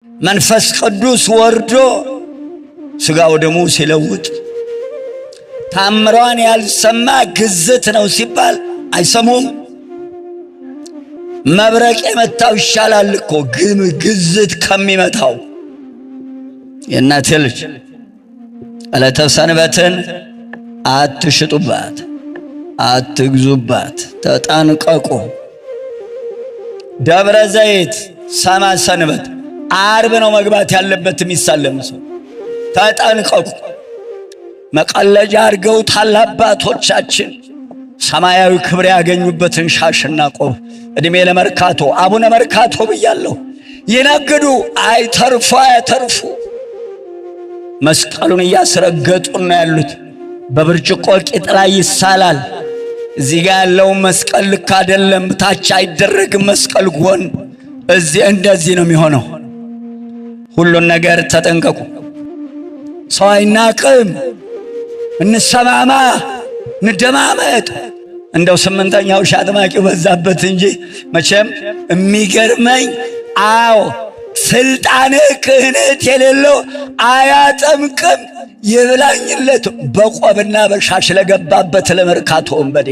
መንፈስ ቅዱስ ወርዶ ስጋው ደሙ ሲለውጥ ታምሯን ያልሰማ ግዝት ነው ሲባል አይሰሙም። መብረቅ የመታው ይሻላል እኮ ግዝት ከሚመታው። የእናቴ ልጅ ዕለተ ሰንበትን አትሽጡባት፣ አትግዙባት፣ ተጠንቀቁ። ደብረ ዘይት ሰማ ሰንበት ዓርብ ነው መግባት ያለበት የሚሳለም ሰው። ተጠንቀቁ። መቀለጃ አድርገውታል አባቶቻችን ሰማያዊ ክብር ያገኙበትን ሻሽና ቆብ። እድሜ ለመርካቶ አቡነ መርካቶ ብያለሁ። ይነግዱ አይተርፉ አያተርፉ። መስቀሉን እያስረገጡና ያሉት በብርጭቆ ቂጥ ላይ ይሳላል። እዚህ ጋር ያለው መስቀል ልክ አይደለም፣ ታች አይደረግም መስቀል ጎን። እዚህ እንደዚህ ነው የሚሆነው። ሁሉን ነገር ተጠንቀቁ። ሰው አይናቅም። እንሰማማ፣ እንደማመጥ። እንደው ስምንተኛው ሻጥማቂው በዛበት እንጂ መቼም የሚገርመኝ አዎ ስልጣን ክህነት የሌለው አያጠምቅም። ይብላኝለት በቆብና በሻሽ ለገባበት ለመርካቶ ወንበዴ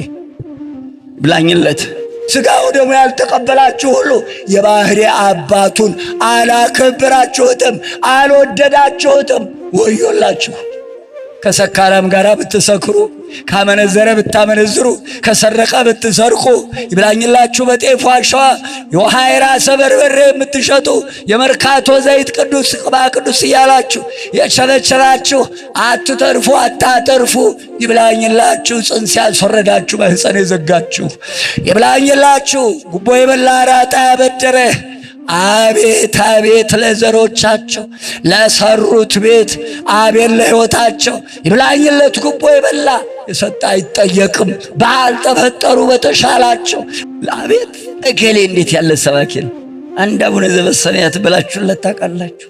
ይብላኝለት። ስጋው ደግሞ ያልተቀበላችሁ ሁሉ የባህሪ አባቱን አላከበራችሁትም፣ አልወደዳችሁትም። ወዮላችሁ። ከሰካራም ጋር ብትሰክሩ፣ ካመነዘረ ብታመነዝሩ፣ ከሰረቀ ብትሰርቁ ይብላኝላችሁ። በጤፍ ዋሻዋ የወሃይራ ሰበርበሬ የምትሸጡ የመርካቶ ዘይት ቅዱስ ቅባ ቅዱስ እያላችሁ የቸበቸባችሁ አትተርፉ፣ አታተርፉ። ይብላኝላችሁ። ጽንስ ያስወረዳችሁ ማኅፀን የዘጋችሁ ይብላኝላችሁ። ጉቦ የበላ አራጣ ያበደረ አቤት አቤት ለዘሮቻቸው ለሰሩት ቤት አቤት ለሕይወታቸው ይብላኝለት። ጉቦ የበላ የሰጣ አይጠየቅም። ባልተፈጠሩ በተሻላቸው አቤት እገሌ እንዴት ያለ ሰባኪ ነው! አንድ አቡነ ዘበሰማያት ብላችሁለት ታውቃላችሁ?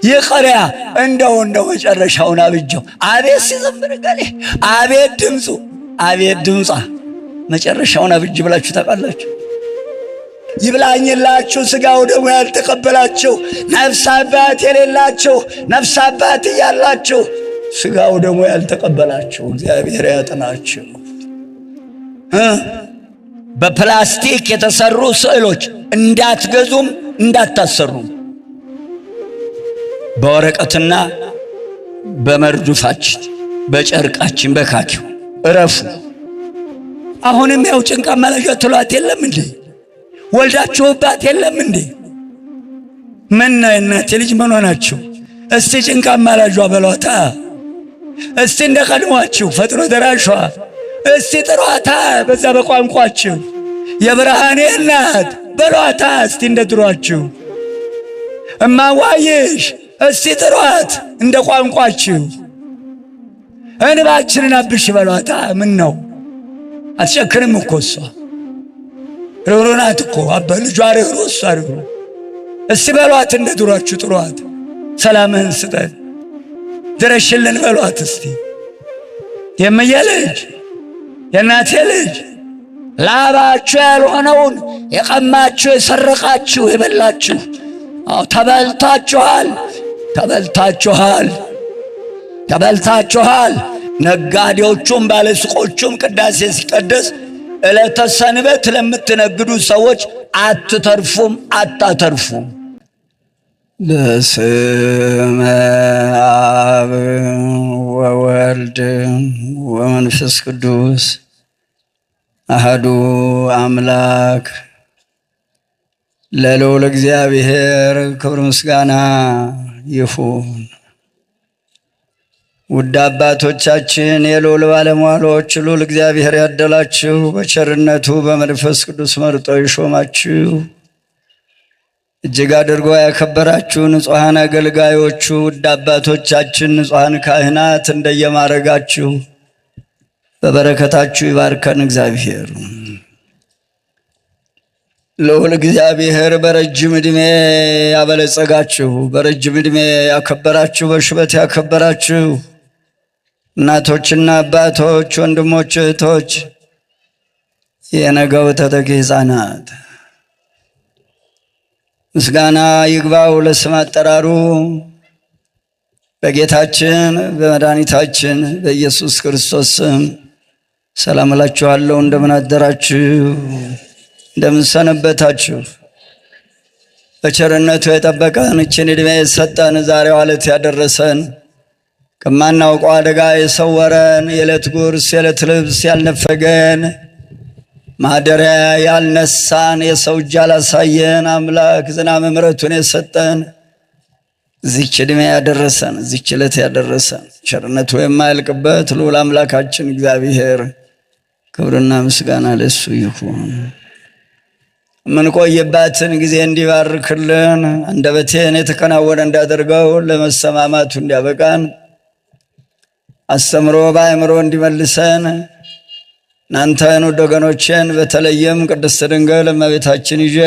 ይቀሪያ እንደው መጨረሻውን አብጀው አቤት ሲዘምር እገሌ አቤት ድምፁ አቤት ድምፃ መጨረሻውን አብጅ ብላችሁ ታውቃላችሁ? ይብላኝላችሁ። ስጋው ደግሞ ያልተቀበላችሁ ነፍስ አባት የሌላችሁ ነፍስ አባት እያላችሁ ስጋው ደግሞ ያልተቀበላችሁ እግዚአብሔር ያጥናችሁ። በፕላስቲክ የተሰሩ ስዕሎች እንዳትገዙም እንዳታሰሩም። በወረቀትና በመርዱፋችን በጨርቃችን በካኪው እረፉ። አሁንም ያው ጭንቃ መለሸት ትሏት የለም እንዴ? ወልዳችሁባት የለም እንዴ? ምን ነው እናቴ ልጅ ምን ሆናችሁ? እስቲ ጭንቃ ማላጇ በሏታ። እስቲ እንደ ቀድሟችሁ ፈጥኖ ደራሿ እስቲ ጥሯታ። በዛ በቋንቋችሁ የብርሃኔ እናት በሏታ። እስቲ እንደ ድሯችሁ እማዋይሽ እስቲ ጥሯት እንደ ቋንቋችሁ። እንባችንን አብሽ በሏታ። ምን ነው አትጨክንም እኮ እሷ ሮሮናት እኮ አባ ልጇ ርኅሩ እሷ ርኅሩ። እስቲ በሏት እንደ ድሯችሁ ጥሯት። ሰላምህን ስጠን ድረሽልን በሏት እስቲ። የምየ ልጅ የእናቴ ልጅ ላባችሁ ያልሆነውን የቀማችሁ የሰረቃችሁ የበላችሁ ተበልታችኋል፣ ተበልታችኋል፣ ተበልታችኋል። ነጋዴዎቹም ባለሱቆቹም ቅዳሴ ሲቀደስ ዕለተ ሰንበት ለምትነግዱ ሰዎች አትተርፉም፣ አታተርፉም። በስመ አብ ወወልድ ወመንፈስ ቅዱስ አሐዱ አምላክ ለልዑል እግዚአብሔር ክብር ምስጋና ይሁን። ውድ አባቶቻችን የልዑል ባለሟሎች ልዑል እግዚአብሔር ያደላችሁ በቸርነቱ በመንፈስ ቅዱስ መርጦ ይሾማችሁ እጅግ አድርጎ ያከበራችሁ ንጹሐን አገልጋዮቹ ውድ አባቶቻችን ንጹሐን ካህናት እንደየማረጋችሁ በበረከታችሁ ይባርከን እግዚአብሔር። ልዑል እግዚአብሔር በረጅም ዕድሜ ያበለጸጋችሁ፣ በረጅም ዕድሜ ያከበራችሁ፣ በሽበት ያከበራችሁ እናቶችና አባቶች፣ ወንድሞች፣ እህቶች፣ የነገው ተተኪ ሕፃናት ምስጋና ይግባው ለስም አጠራሩ በጌታችን በመድኃኒታችን በኢየሱስ ክርስቶስ ስም ሰላም እላችኋለሁ። እንደምን አደራችሁ? እንደምን ሰነበታችሁ? በቸርነቱ የጠበቀን እችን ዕድሜ የሰጠን ዛሬው ዕለት ያደረሰን ከማናውቀው አደጋ የሰወረን የዕለት ጉርስ የዕለት ልብስ ያልነፈገን ማደሪያ ያልነሳን የሰው እጅ ያላሳየን አምላክ ዝናመ ምሕረቱን የሰጠን እዚች ዕድሜ ያደረሰን እዚች ዕለት ያደረሰን ቸርነቱ የማያልቅበት ልዑል አምላካችን እግዚአብሔር ክብርና ምስጋና ለእሱ ይሁን። ምንቆይባትን ጊዜ እንዲባርክልን አንደበቴን የተከናወነ እንዳደርገው ለመሰማማቱ እንዲያበቃን አስተምሮ በአእምሮ እንዲመልሰን እናንተን ውድ ወገኖቼን በተለይም ቅድስት ድንግል እመቤታችን ይዤ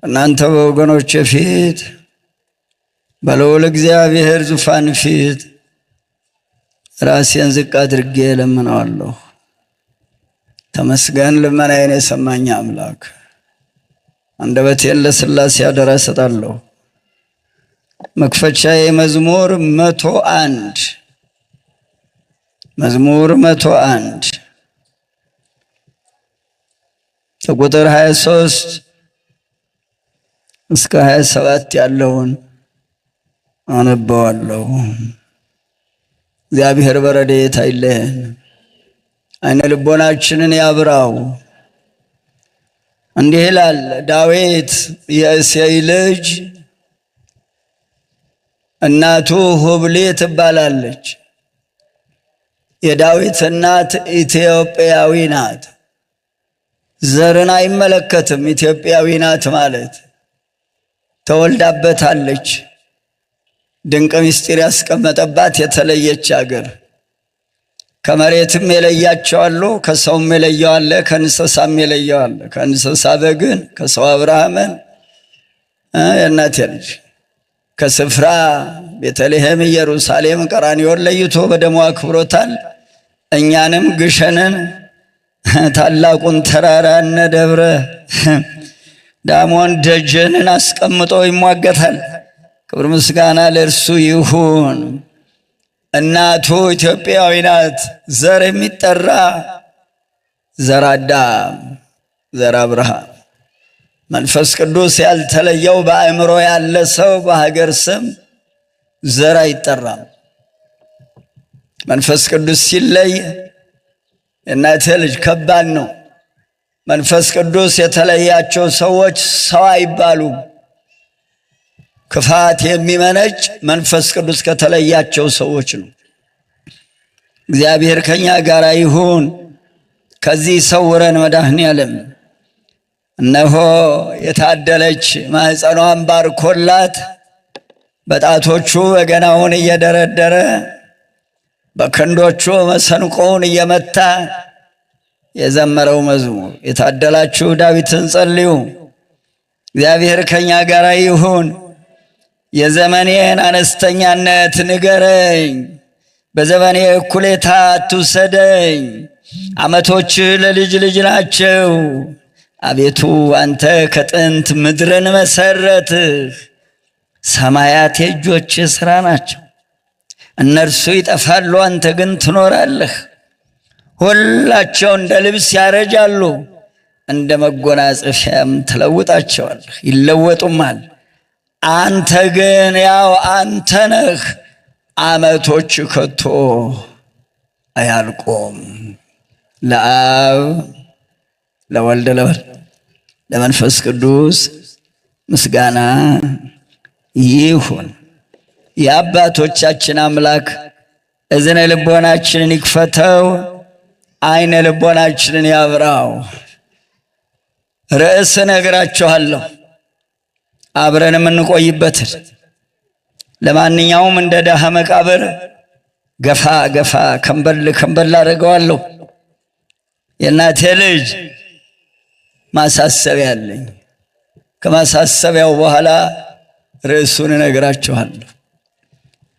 እናንተ በወገኖቼ ፊት በልዑል እግዚአብሔር ዙፋን ፊት ራሴን ዝቅ አድርጌ እለምነዋለሁ። ተመስገን ልመናዬን የሰማኝ አምላክ። አንደበቴን ለሥላሴ አደራ እሰጣለሁ። መክፈቻዬ መዝሙር 101 መዝሙር 101 ከቁጥር 23 እስከ 27 ያለውን አነባዋለሁ። እግዚአብሔር በረድኤቱ አይለየን፣ አይነ ልቦናችንን ያብራው። እንዲህ ይላል ዳዊት የእሴይ ልጅ እናቱ ሁብሊ ትባላለች። የዳዊት እናት ኢትዮጵያዊ ናት። ዘርን አይመለከትም። ኢትዮጵያዊ ናት ማለት ተወልዳበታለች። ድንቅ ምስጢር ያስቀመጠባት የተለየች አገር። ከመሬትም የለያቸው አሉ፣ ከሰውም የለየው አለ፣ ከእንስሳም የለየው አለ። ከእንስሳ በግን፣ ከሰው አብርሃምን የእናቴ ልጅ ከስፍራ ቤተልሔም ኢየሩሳሌም ቀራንዮን ለይቶ በደሙ አክብሮታል። እኛንም ግሸንን ታላቁን ተራራ እነ ደብረ ዳሞን ደጀንን አስቀምጦ ይሟገታል። ክብር ምስጋና ለእርሱ ይሁን። እናቱ ኢትዮጵያዊ ናት። ዘር የሚጠራ ዘር አዳም፣ ዘር አብርሃም። መንፈስ ቅዱስ ያልተለየው በአእምሮ ያለ ሰው በሀገር ስም ዘር አይጠራም። መንፈስ ቅዱስ ሲለይ እናቴ ልጅ ከባድ ነው። መንፈስ ቅዱስ የተለያቸው ሰዎች ሰው አይባሉም። ክፋት የሚመነጭ መንፈስ ቅዱስ ከተለያቸው ሰዎች ነው። እግዚአብሔር ከኛ ጋር ይሁን። ከዚህ ሰውረን መድኃኔዓለም። እነሆ የታደለች ማኅፀኗን ባርኮላት በጣቶቹ በገናውን እየደረደረ በክንዶቹ መሰንቆውን እየመታ የዘመረው መዝሙር የታደላችሁ ዳዊትን ጸልዩ። እግዚአብሔር ከኛ ጋር ይሁን። የዘመኔን አነስተኛነት ንገረኝ፣ በዘመኔ እኩሌታ አትውሰደኝ። ዓመቶች ለልጅ ልጅ ናቸው። አቤቱ አንተ ከጥንት ምድርን መሰረትህ። ሰማያት የእጆች ሥራ ናቸው። እነርሱ ይጠፋሉ፣ አንተ ግን ትኖራለህ። ሁላቸው እንደ ልብስ ያረጃሉ፣ እንደ መጎናጸፊያም ትለውጣቸዋለህ፣ ይለወጡማል። አንተ ግን ያው አንተ ነህ። ዓመቶች ከቶ አያልቁም። ለአብ ለወልድ ለመንፈስ ቅዱስ ምስጋና ይሁን። የአባቶቻችን አምላክ እዝነ ልቦናችንን ይክፈተው፣ አይነ ልቦናችንን ያብራው። ርዕስ እነግራችኋለሁ አብረን የምንቆይበትን። ለማንኛውም እንደ ደሃ መቃብር ገፋ ገፋ ከንበል ከንበል አድርገዋለሁ። የእናቴ ልጅ ማሳሰቢያ አለኝ። ከማሳሰቢያው በኋላ ርዕሱን እነግራችኋለሁ።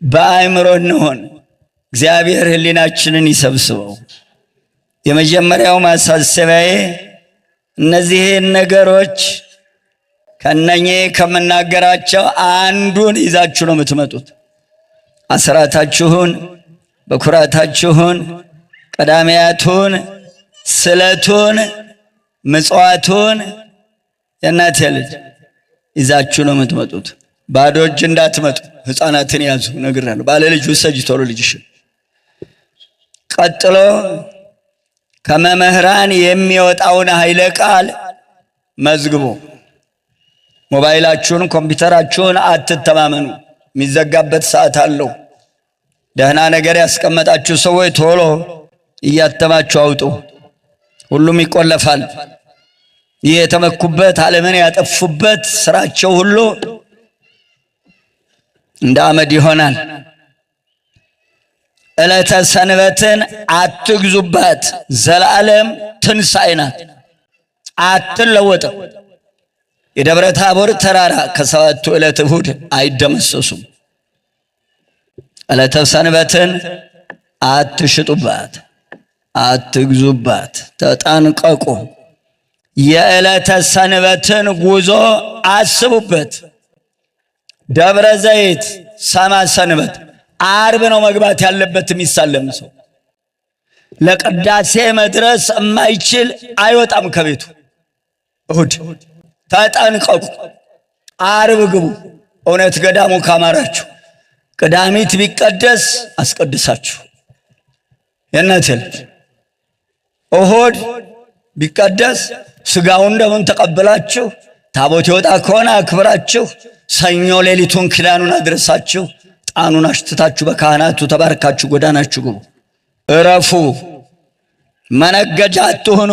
በአእምሮ እንሆን። እግዚአብሔር ሕሊናችንን ይሰብስበው። የመጀመሪያው ማሳሰቢያዬ እነዚህን ነገሮች ከነኚህ ከምናገራቸው አንዱን ይዛችሁ ነው የምትመጡት። አስራታችሁን፣ በኩራታችሁን፣ ቀዳሚያቱን፣ ስለቱን፣ ምጽዋቱን የእናቴ ልጅ ይዛችሁ ነው የምትመጡት። ባዶ እጅ እንዳትመጡ። ሕፃናትን ያዙ ነግራለሁ። ባለ ልጅ ውሰጂ ቶሎ ልጅሽን። ቀጥሎ ከመምህራን የሚወጣውን ኃይለ ቃል መዝግቡ። ሞባይላችሁን፣ ኮምፒውተራችሁን አትተማመኑ። የሚዘጋበት ሰዓት አለው። ደህና ነገር ያስቀመጣችሁ ሰዎች ቶሎ እያተማችሁ አውጡ። ሁሉም ይቆለፋል። ይህ የተመኩበት ዓለምን ያጠፉበት ስራቸው ሁሉ እንደ አመድ ይሆናል። ዕለተ ሰንበትን አትግዙባት። ዘላለም ትንሣኤ ናት፣ አትለወጥም። የደብረ ታቦር ተራራ ከሰባቱ ዕለት እሁድ አይደመሰሱም። ዕለተ ሰንበትን አትሽጡባት፣ አትግዙባት፣ ተጠንቀቁ። የዕለተ ሰንበትን ጉዞ አስቡበት። ደብረ ዘይት ሰማ ሰንበት ዓርብ ነው መግባት ያለበት። የሚሳለም ሰው ለቅዳሴ መድረስ የማይችል አይወጣም ከቤቱ። እሁድ ተጠንቀቁ። ዓርብ ግቡ። እውነት ገዳሙ ካማራችሁ ቅዳሚት ቢቀደስ አስቀድሳችሁ የእናቴ ልጅ እሁድ ቢቀደስ ስጋውን ደሙን ተቀብላችሁ ታቦት ይወጣ ከሆነ አክብራችሁ ሰኞ ሌሊቱን ኪዳኑን አድረሳችሁ ጣኑን አሽትታችሁ በካህናቱ ተባርካችሁ ጎዳናችሁ ግቡ። እረፉ። መነገጃ አትሁኑ።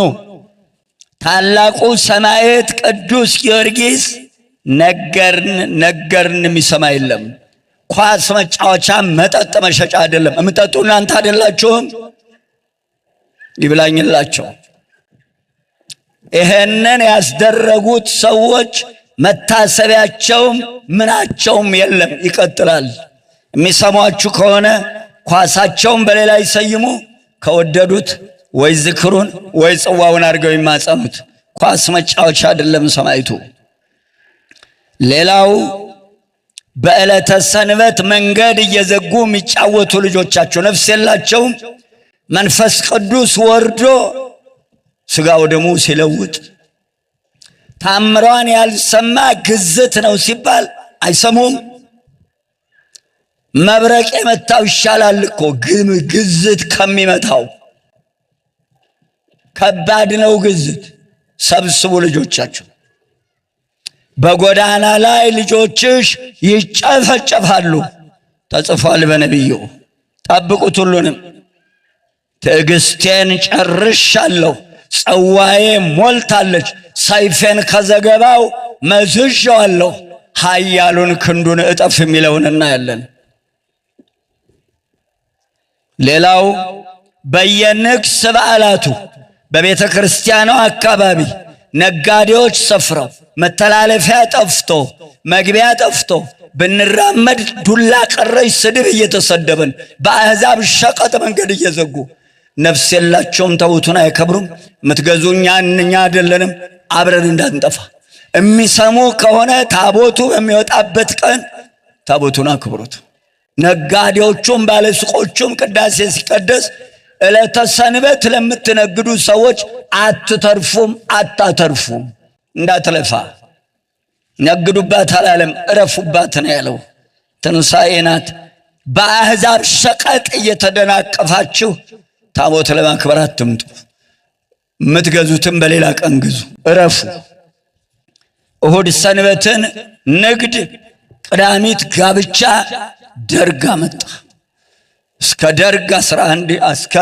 ታላቁ ሰማዕት ቅዱስ ጊዮርጊስ ነገርን የሚሰማ የለም። ኳስ መጫወቻ መጠጥ መሸጫ አይደለም። የምጠጡ እናንተ አይደላችሁም? ይብላኝላቸው። ይሄንን ያስደረጉት ሰዎች መታሰቢያቸውም ምናቸውም የለም፣ ይቀጥላል። የሚሰሟችሁ ከሆነ ኳሳቸውን በሌላ ይሰይሙ። ከወደዱት ወይ ዝክሩን ወይ ጽዋውን አድርገው ይማጸኑት። ኳስ መጫወቻ አይደለም ሰማዕቱ። ሌላው በዕለተ ሰንበት መንገድ እየዘጉ የሚጫወቱ ልጆቻቸው ነፍስ የላቸውም። መንፈስ ቅዱስ ወርዶ ስጋ ወደሙ ሲለውጥ ታምሯን ያልሰማ ግዝት ነው ሲባል አይሰሙም። መብረቅ የመታው ይሻላል እኮ ግዝት ከሚመታው። ከባድ ነው ግዝት። ሰብስቡ ልጆቻችሁ። በጎዳና ላይ ልጆችሽ ይጨፈጨፋሉ ተጽፏል በነቢዩ። ጠብቁት ሁሉንም። ትዕግስቴን ጨርሻለሁ፣ ጽዋዬ ሞልታለች፣ ሰይፌን ከዘገባው መዝዣዋለሁ፣ ኃያሉን ክንዱን እጠፍ የሚለውን እናያለን። ሌላው በየንግስ በዓላቱ በቤተ ክርስቲያኗ አካባቢ ነጋዴዎች ሰፍረው መተላለፊያ ጠፍቶ መግቢያ ጠፍቶ ብንራመድ ዱላ ቀረሽ ስድብ እየተሰደበን በአሕዛብ ሸቀጥ መንገድ እየዘጉ ነፍስ የላቸውም። ታቦቱን አይከብሩም። የምትገዙኛ እኛ አይደለንም። አብረን እንዳንጠፋ የሚሰሙ ከሆነ ታቦቱ በሚወጣበት ቀን ታቦቱን አክብሩት። ነጋዴዎቹም ባለሱቆቹም ቅዳሴ ሲቀደስ ዕለተ ሰንበት ለምትነግዱ ሰዎች አትተርፉም፣ አታተርፉም። እንዳትለፋ። ነግዱባት አላለም፣ እረፉባት ነው ያለው። ትንሣኤ ናት። በአሕዛብ ሸቀጥ እየተደናቀፋችሁ ታቦት ለማክበር አትምጡ። የምትገዙትም በሌላ ቀን ግዙ፣ እረፉ። እሁድ ሰንበትን ንግድ፣ ቅዳሚት ጋብቻ ደርግ አመጣ። እስከ ደርግ 11 እስከ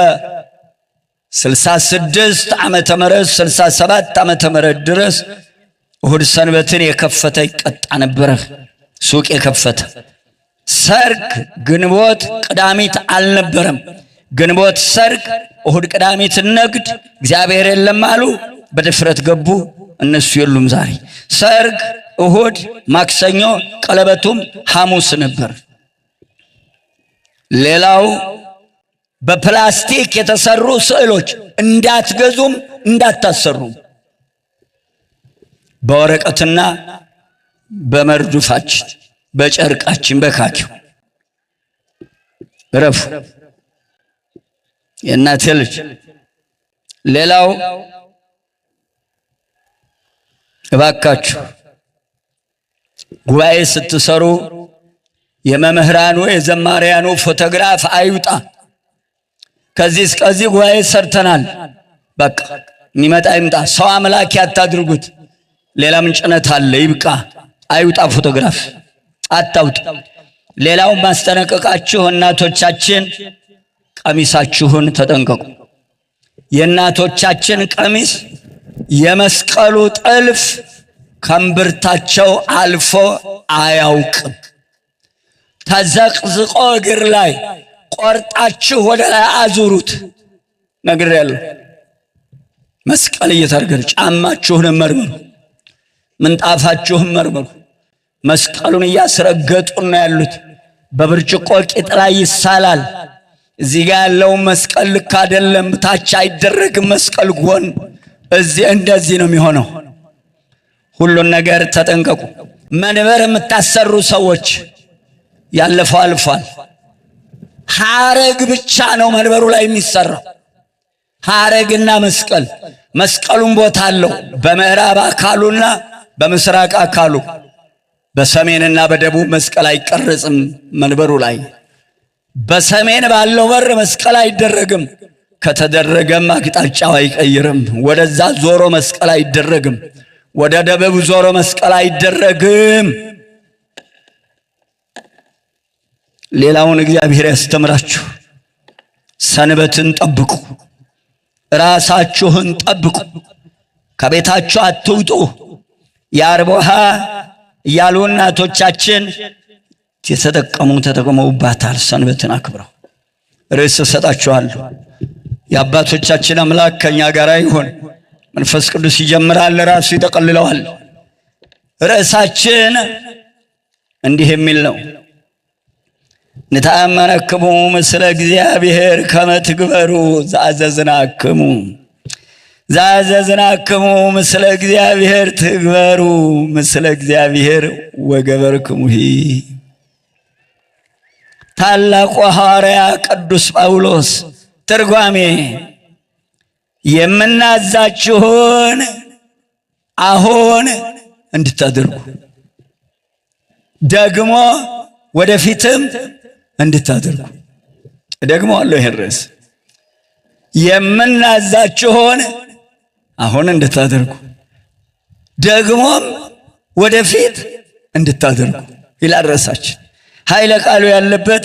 66 ዓመተ ምህረት 67 ዓመተ ምህረት ድረስ እሁድ ሰንበትን የከፈተ ይቀጣ ነበረ። ሱቅ የከፈተ ሰርግ ግንቦት ቅዳሚት አልነበረም። ግንቦት ሰርግ፣ እሁድ ቅዳሚት ንግድ። እግዚአብሔር የለም አሉ፣ በድፍረት ገቡ። እነሱ የሉም ዛሬ። ሰርግ እሁድ፣ ማክሰኞ፣ ቀለበቱም ሐሙስ ነበር። ሌላው በፕላስቲክ የተሰሩ ስዕሎች እንዳትገዙም እንዳታሰሩም። በወረቀትና በመርዱፋችን በጨርቃችን በካኪው ረፉ። የእናቴ ልጅ ሌላው እባካችሁ ጉባኤ ስትሰሩ የመምህራኑ የዘማሪያኑ ፎቶግራፍ አይውጣ። ከዚህ እስከዚህ ጉባኤ ሰርተናል፣ በቃ የሚመጣ ይምጣ። ሰው አምላኪ አታድርጉት። ሌላ ምን ጭነት አለ? ይብቃ። አይውጣ፣ ፎቶግራፍ አታውጡ። ሌላው ማስጠነቀቃችሁ እናቶቻችን ቀሚሳችሁን ተጠንቀቁ። የእናቶቻችን ቀሚስ የመስቀሉ ጥልፍ ከእምብርታቸው አልፎ አያውቅም። ተዘቅዝቆ እግር ላይ ቆርጣችሁ ወደ ላይ አዙሩት። ነግሬያለሁ። መስቀል እየተረገጠ ጫማችሁን መርምሩ፣ ምንጣፋችሁን መርምሩ። መስቀሉን እያስረገጡ ነው ያሉት። በብርጭቆ ቂጥ ላይ ይሳላል። እዚህ ጋር ያለው መስቀል ልክ አይደለም፣ ታች አይደረግም። መስቀል ጎን እዚህ እንደዚህ ነው የሚሆነው። ሁሉን ነገር ተጠንቀቁ። መንበር የምታሰሩ ሰዎች ያለፈው አልፏል። ሐረግ ብቻ ነው መንበሩ ላይ የሚሰራው። ሐረግና መስቀል። መስቀሉን ቦታ አለው በምዕራብ አካሉና በምስራቅ አካሉ። በሰሜንና በደቡብ መስቀል አይቀረጽም መንበሩ ላይ። በሰሜን ባለው በር መስቀል አይደረግም። ከተደረገም አቅጣጫው አይቀይርም። ወደዛ ዞሮ መስቀል አይደረግም። ወደ ደቡብ ዞሮ መስቀል አይደረግም። ሌላውን እግዚአብሔር ያስተምራችሁ። ሰንበትን ጠብቁ፣ ራሳችሁን ጠብቁ። ከቤታችሁ አትውጡ። የዓርብ ውሃ እያሉ እናቶቻችን ተጠቅመውባታል። ሰንበትን አክብረው። ርዕስ እሰጣችኋለሁ። የአባቶቻችን አምላክ ከኛ ጋር ይሁን። መንፈስ ቅዱስ ይጀምራል፣ ራሱ ይጠቀልለዋል። ርዕሳችን እንዲህ የሚል ነው። ንታመነክሙ ምስለ እግዚአብሔር ከመ ትግበሩ ዘአዘዝናክሙ። ዘአዘዝናክሙ ምስለ እግዚአብሔር ትግበሩ ምስለ እግዚአብሔር ወገበርክሙሂ። ታላቁ ሐዋርያ ቅዱስ ጳውሎስ ትርጓሜ የምናዛችሁን አሁን እንድታደርጉ ደግሞ ወደፊትም እንድታደርጉ። ደግሞ አለው ይሄን ርዕስ የምናዛችሁን አሁን እንድታደርጉ ደግሞም ወደፊት እንድታደርጉ ይላል ርዕሳችን። ኃይለ ቃሉ ያለበት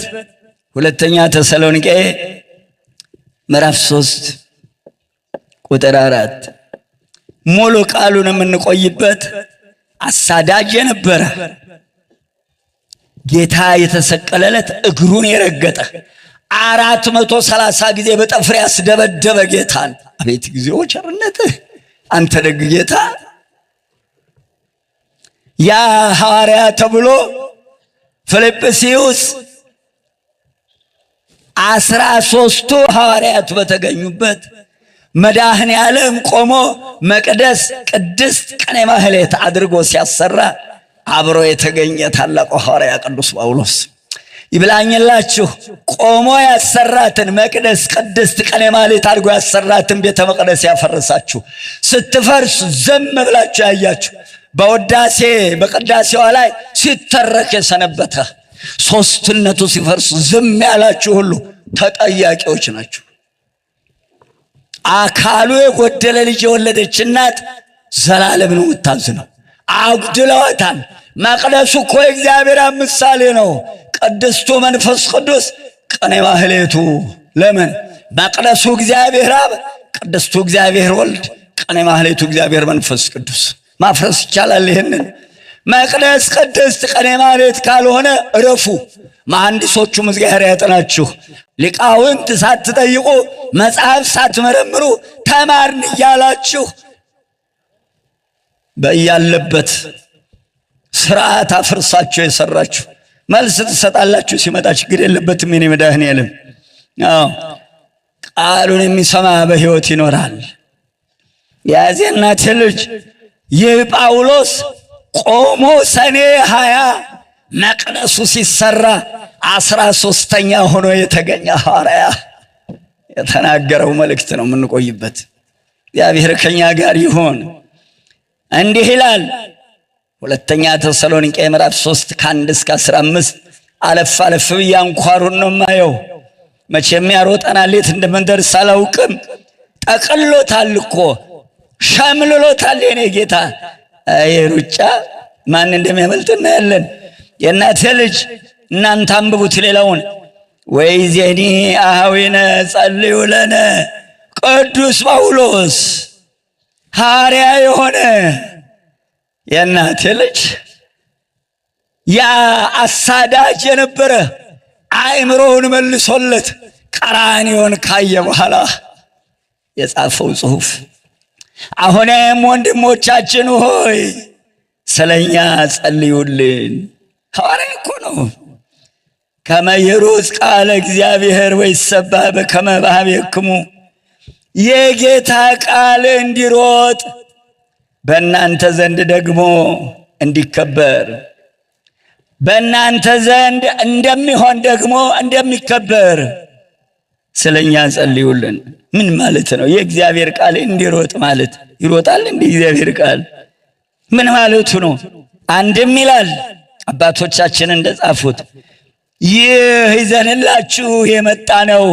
ሁለተኛ ተሰሎንቄ ምዕራፍ 3 ቁጥር 4። ሙሉ ቃሉን የምንቆይበት አሳዳጅ የነበረ ጌታ የተሰቀለለት እግሩን የረገጠ 430 ጊዜ በጠፍር ያስደበደበ ጌታን። አቤት ጊዜው ቸርነትህ አንተ ደግ ጌታ። ያ ሐዋርያ ተብሎ ፊልጵስዩስ 13ቱ ሐዋርያት በተገኙበት መድኃኔ ዓለም ቆሞ መቅደስ ቅድስት ቅኔ ማህሌት አድርጎ ሲያሰራ አብሮ የተገኘ ታላቁ ሐዋርያ ቅዱስ ጳውሎስ ይብላኝላችሁ። ቆሞ ያሰራትን መቅደስ ቅድስት ቅኔ ማህሌት አድርጎ ያሰራትን ቤተ መቅደስ ያፈረሳችሁ፣ ስትፈርስ ዝም ብላችሁ ያያችሁ፣ በውዳሴ በቅዳሴዋ ላይ ሲተረክ የሰነበተ ሶስትነቱ ሲፈርስ ዝም ያላችሁ ሁሉ ተጠያቂዎች ናችሁ። አካሉ የጎደለ ልጅ የወለደች እናት ዘላለም ነው የምታዝነው። አጉድለዋታል። መቅደሱ እኮ የእግዚአብሔር ምሳሌ ነው። ቅድስቱ መንፈስ ቅዱስ ቅኔ ማህሌቱ ለምን? መቅደሱ እግዚአብሔር አብ፣ ቅድስቱ እግዚአብሔር ወልድ፣ ቅኔ ማህሌቱ እግዚአብሔር መንፈስ ቅዱስ። ማፍረስ ይቻላል ይሄንን? መቅደስ ቅድስት ቅኔ ማህሌት ካልሆነ እረፉ። መሐንዲሶቹ እግዚአብሔር ያጠናችሁ። ሊቃውንት ሳትጠይቁ መጽሐፍ ሳትመረምሩ ተማርን እያላችሁ በያለበት ስርዓት አፍርሳችሁ የሰራችሁ መልስ ትሰጣላችሁ። ሲመጣ ችግር የለበትም። የኔ መድኃኔዓለም ቃሉን የሚሰማ በሕይወት ይኖራል። የዚያ እናቴ ልጅ ይህ ጳውሎስ ቆሞ ሰኔ 20 መቅደሱ ሲሰራ 13ኛ ሆኖ የተገኘ ሐዋርያ የተናገረው መልእክት ነው የምንቆይበት። እግዚአብሔር ከኛ ጋር ይሁን። እንዲህ ይላል ሁለተኛ ተሰሎንቄ ምዕራፍ 3 ከ1 እስከ 15 አለፍ አለፍ ብዬ አንኳሩን ነው የማየው። መቼም ያሮጠናል፣ የት እንደምንደርስ አላውቅም። ጠቅሎታል እኮ ሸምልሎታል የኔ ጌታ። ሩጫ ማን እንደሚያመልጥ እናያለን። የእናቴ ልጅ እናንተ አንብቡት ሌላውን። ወይዜኒ አኀዊነ ጸልዩ ለነ ቅዱስ ጳውሎስ ሐዋርያ የሆነ የእናቴ ልጅ ያ አሳዳጅ የነበረ አእምሮውን መልሶለት ቀራንዮን ካየ በኋላ የጻፈው ጽሑፍ። አሁንም ወንድሞቻችን ሆይ ስለኛ ጸልዩልን። ሐዋርያ እኮ ነው። ከመ ይሩጽ ቃለ እግዚአብሔር ወይሰብሐ በከመ በኀቤክሙ፣ የጌታ ቃል እንዲሮጥ በእናንተ ዘንድ ደግሞ እንዲከበር፣ በእናንተ ዘንድ እንደሚሆን ደግሞ እንደሚከበር ስለኛ ጸልዩልን። ምን ማለት ነው? የእግዚአብሔር ቃል እንዲሮጥ ማለት ይሮጣል እንደ እግዚአብሔር ቃል ምን ማለቱ ነው? አንድም ይላል አባቶቻችን እንደጻፉት ይህ ይዘንላችሁ የመጣ ነው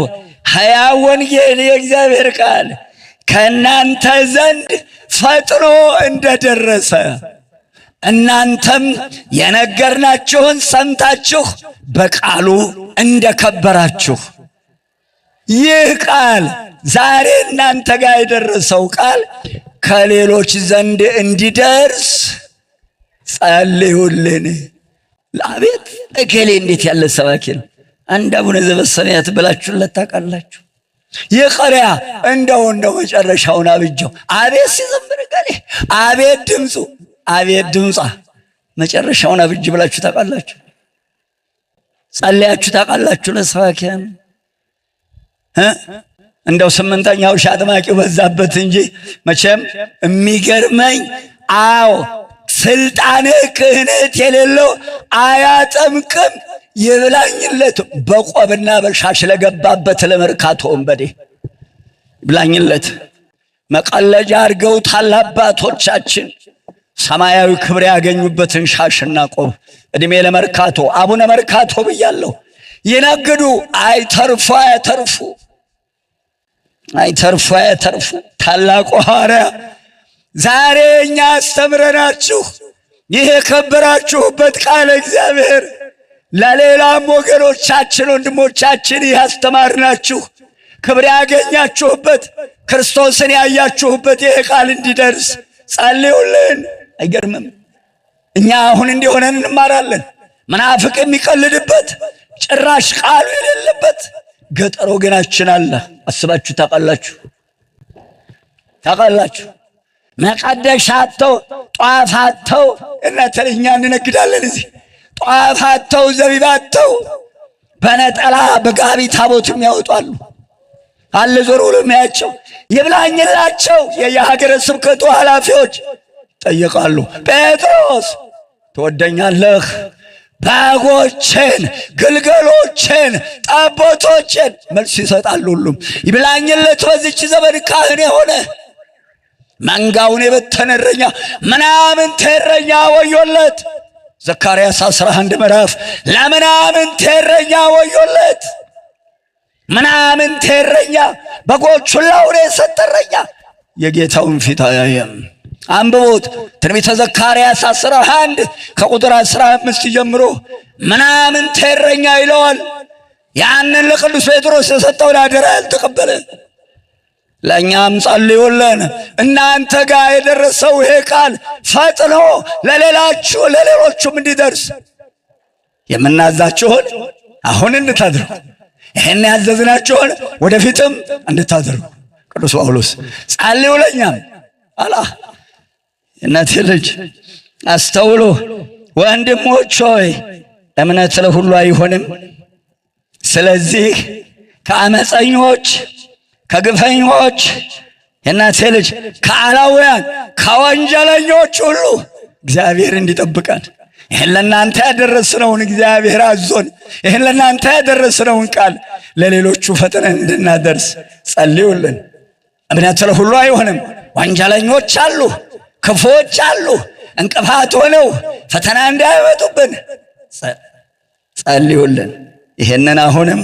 ሕያው ወንጌል የእግዚአብሔር ቃል ከእናንተ ዘንድ ፈጥኖ እንደደረሰ እናንተም የነገርናችሁን ሰምታችሁ በቃሉ እንደከበራችሁ፣ ይህ ቃል ዛሬ እናንተ ጋር የደረሰው ቃል ከሌሎች ዘንድ እንዲደርስ ጸልዩልን። አቤት እገሌ እንዴት ያለ ሰባኪ ነው! አንድ አቡነ ዘበሰማያት ብላችሁለት ታውቃላችሁ? የቀሪያ እንደው መጨረሻውን አብጀው አቤት ሲዘምር እገሌ፣ አቤት ድምፁ፣ አቤት ድምፃ፣ መጨረሻውን አብጅ ብላችሁ ታውቃላችሁ? ጸልያችሁ ታውቃላችሁ ለሰባኪያን? እንደው 8ኛው ሺህ አጥማቂው በዛበት እንጂ መቼም የሚገርመኝ አዎ ስልጣነ ክህነት የሌለው አያጠምቅም። ይብላኝለት በቆብና በሻሽ ለገባበት ለመርካቶ ወንበዴ ይብላኝለት። መቀለጃ አድርገውታል አባቶቻችን ሰማያዊ ክብር ያገኙበትን ሻሽና ቆብ። እድሜ ለመርካቶ አቡነ መርካቶ ብያለሁ። ይነግዱ አይተርፉ አያተርፉ፣ አይተርፉ አያተርፉ። ታላቁ ሐዋርያ ዛሬ እኛ አስተምረናችሁ ይህ የከበራችሁበት ቃለ እግዚአብሔር ለሌላም ወገኖቻችን ወንድሞቻችን ይህ አስተማርናችሁ ክብር ያገኛችሁበት ክርስቶስን ያያችሁበት ይህ ቃል እንዲደርስ ጸልዩልን። አይገርምም? እኛ አሁን እንዲሆነን እንማራለን። መናፍቅ የሚቀልድበት ጭራሽ ቃሉ የሌለበት ገጠር ወገናችን አለ። አስባችሁ ታውቃላችሁ? ታውቃላችሁ? መቀደሻ አጥተው ጧፍ አጥተው እናተኛ እንነግዳለን። እዚህ ጧፍ አጥተው ዘቢብ አጥተው በነጠላ በጋቢ ታቦትም ያወጣሉ። አለ ዞር ብሎ የሚያቸው ይብላኝላቸው። የየሀገረ ስብከቱ ኃላፊዎች ጠይቃሉ። ጴጥሮስ ትወደኛለህ? በጎችን፣ ግልገሎችን፣ ጠቦቶችን መልስ ይሰጣሉ። ሁሉም ይብላኝለት። በዚች ዘመን ካህን የሆነ መንጋውን የበተነ እረኛ ምናምንቴ እረኛ ወዮለት። ዘካርያስ 11 ምዕራፍ ለምናምንቴ እረኛ ወዮለት። ምናምንቴ እረኛ በጎቹን ላውሬ የሰጠ እረኛ የጌታውን ፊት አያየም። አንብቦት ትንቢተ ዘካርያስ 11 ከቁጥር 15 ጀምሮ ምናምንቴ እረኛ ይለዋል። ያንን ለቅዱስ ጴጥሮስ የሰጠውን አደራ ያልተቀበለ ለእኛም ጸልዩልን። እናንተ ጋር የደረሰው ይሄ ቃል ፈጥኖ ለሌሎቹም እንዲደርስ የምናዛችሁን አሁን እንድታደርጉ፣ ይሄን ያዘዝናችሁን ወደፊትም እንድታደርጉ ቅዱስ ጳውሎስ ጸልዩ ለእኛም አላ። እናቴ ልጅ አስተውሎ ወንድሞች ሆይ እምነት ለሁሉ አይሆንም። ስለዚህ ከአመፀኞች ከግፈኞች የእናቴ ልጅ ከአላውያን ከወንጀለኞች ሁሉ እግዚአብሔር እንዲጠብቀን ይህን ለእናንተ ያደረስነውን እግዚአብሔር አዞን ይህን ለእናንተ ያደረስነውን ቃል ለሌሎቹ ፈጥነን እንድናደርስ ጸልዩልን። እምነት ለሁሉ አይሆንም። ወንጀለኞች አሉ፣ ክፉዎች አሉ፣ እንቅፋት ሆነው ፈተና እንዳያመጡብን ጸልዩልን። ይሄንን አሁንም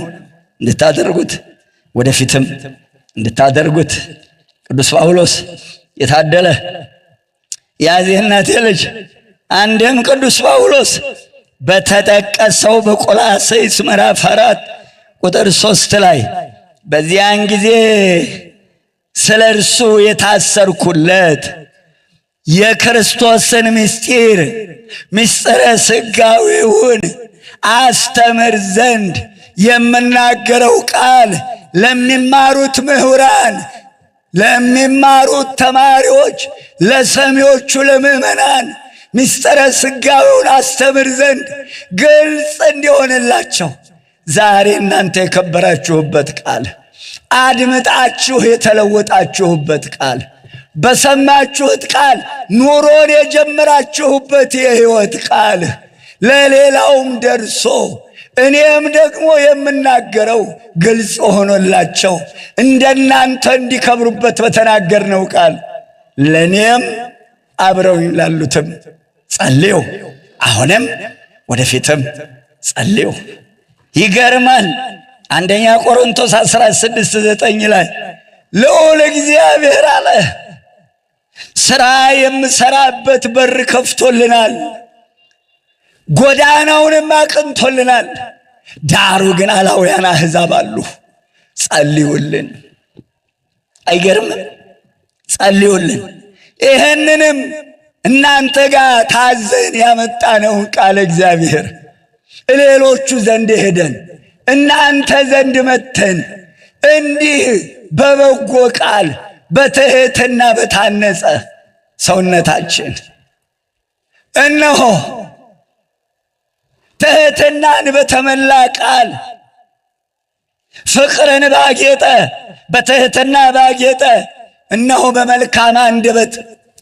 እንድታደርጉት ወደፊትም እንድታደርጉት ቅዱስ ጳውሎስ የታደለ ያዚህ እናቴ ልጅ አንድም ቅዱስ ጳውሎስ በተጠቀሰው በቆላስይስ ምዕራፍ 4 ቁጥር 3 ላይ በዚያን ጊዜ ስለ እርሱ የታሰርኩለት የክርስቶስን ምስጢረ ሥጋዌውን አስተምር ዘንድ የምናገረው ቃል ለሚማሩት ምሁራን፣ ለሚማሩት ተማሪዎች፣ ለሰሚዎቹ ለምእመናን ምስጢረ ሥጋዌውን አስተምር ዘንድ ግልጽ እንዲሆንላቸው ዛሬ እናንተ የከበራችሁበት ቃል፣ አድምጣችሁ የተለወጣችሁበት ቃል፣ በሰማችሁት ቃል ኑሮን የጀመራችሁበት የሕይወት ቃል ለሌላውም ደርሶ እኔም ደግሞ የምናገረው ግልጽ ሆኖላቸው እንደናንተ እንዲከብሩበት በተናገርነው ቃል ለኔም አብረው ላሉትም ጸልዩ። አሁንም ወደፊትም ጸልዩ። ይገርማል። አንደኛ ቆሮንቶስ 16:9 ላይ ልዑል እግዚአብሔር አለ ሥራ የምሰራበት በር ከፍቶልናል፣ ጎዳናውንም አቅንቶልናል። ዳሩ ግን አላውያን አሕዛብ አሉ። ጸልዩልን። አይገርምም? ጸልዩልን። ይህንንም እናንተ ጋር ታዘን ያመጣነውን ቃል እግዚአብሔር ሌሎቹ ዘንድ ሄደን እናንተ ዘንድ መተን እንዲህ በበጎ ቃል በትሕትና በታነጸ ሰውነታችን እነሆ ትሕትናን በተመላ ቃል ፍቅርን ባጌጠ በትሕትና ባጌጠ እነሆ በመልካም አንደበት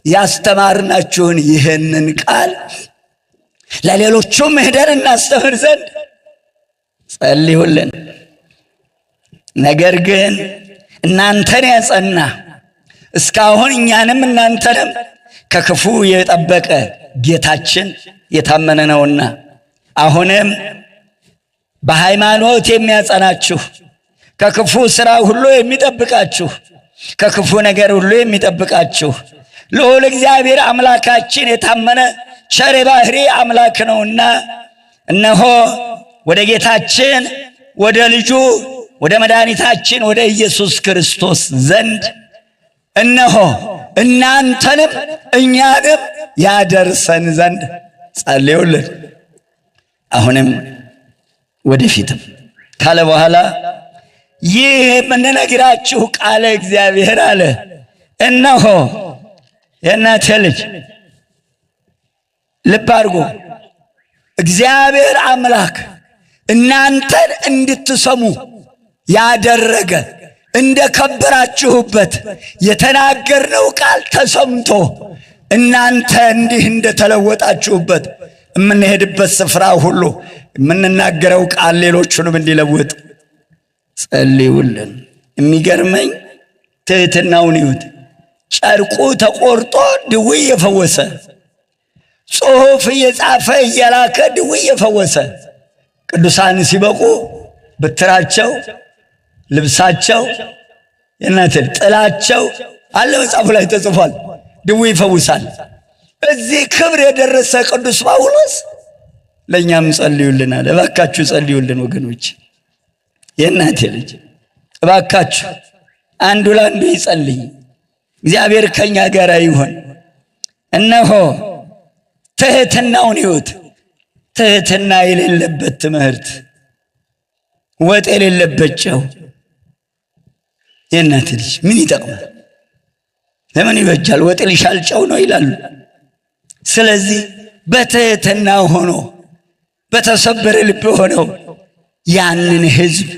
ያስተማርናችሁን ይህንን ቃል ለሌሎቹም ሄደን እናስተምር ዘንድ ጸልዩልን። ነገር ግን እናንተን ያጸና እስካሁን እኛንም እናንተንም ከክፉ የጠበቀ ጌታችን የታመነ ነውና አሁንም በሃይማኖት የሚያጸናችሁ ከክፉ ሥራ ሁሉ የሚጠብቃችሁ ከክፉ ነገር ሁሉ የሚጠብቃችሁ ልዑል እግዚአብሔር አምላካችን የታመነ ቸር ባሕሪ አምላክ ነውና እነሆ ወደ ጌታችን ወደ ልጁ ወደ መድኃኒታችን ወደ ኢየሱስ ክርስቶስ ዘንድ እነሆ እናንተንም እኛንም ያደርሰን ዘንድ ጸልዩልን። አሁንም ወደፊትም ካለ በኋላ ይህ የምንነግራችሁ ቃለ እግዚአብሔር አለ እነሆ የእናቴ ልጅ ልብ አድርጎ እግዚአብሔር አምላክ እናንተን እንድትሰሙ ያደረገ እንደ ከበራችሁበት የተናገርነው ቃል ተሰምቶ እናንተ እንዲህ እንደተለወጣችሁበት የምንሄድበት ስፍራ ሁሉ የምንናገረው ቃል ሌሎቹንም እንዲለውጥ ጸልዩልን። የሚገርመኝ ትሕትናውን ይሁት ጨርቁ ተቆርጦ ድውይ የፈወሰ ጽሑፍ እየጻፈ እየላከ ድውይ የፈወሰ ቅዱሳን ሲበቁ ብትራቸው፣ ልብሳቸው፣ የእናትህ ጥላቸው አለ መጽሐፉ ላይ ተጽፏል። ድውይ ይፈውሳል። በዚህ ክብር የደረሰ ቅዱስ ጳውሎስ ለእኛም ጸልዩልናል። እባካችሁ ጸልዩልን ወገኖች። የእናቴ ልጅ እባካችሁ አንዱ ለአንዱ ይጸልይ። እግዚአብሔር ከኛ ጋር ይሆን። እነሆ ትሕትናውን ይሁት። ትሕትና የሌለበት ትምህርት፣ ወጥ የሌለበት ጨው የእናቴ ልጅ ምን ይጠቅማል? ለምን ይበጃል? ወጥ ሊሻል ጨው ነው ይላሉ። ስለዚህ በትሕትና ሆኖ በተሰበረ ልብ ሆነው ያንን ሕዝብ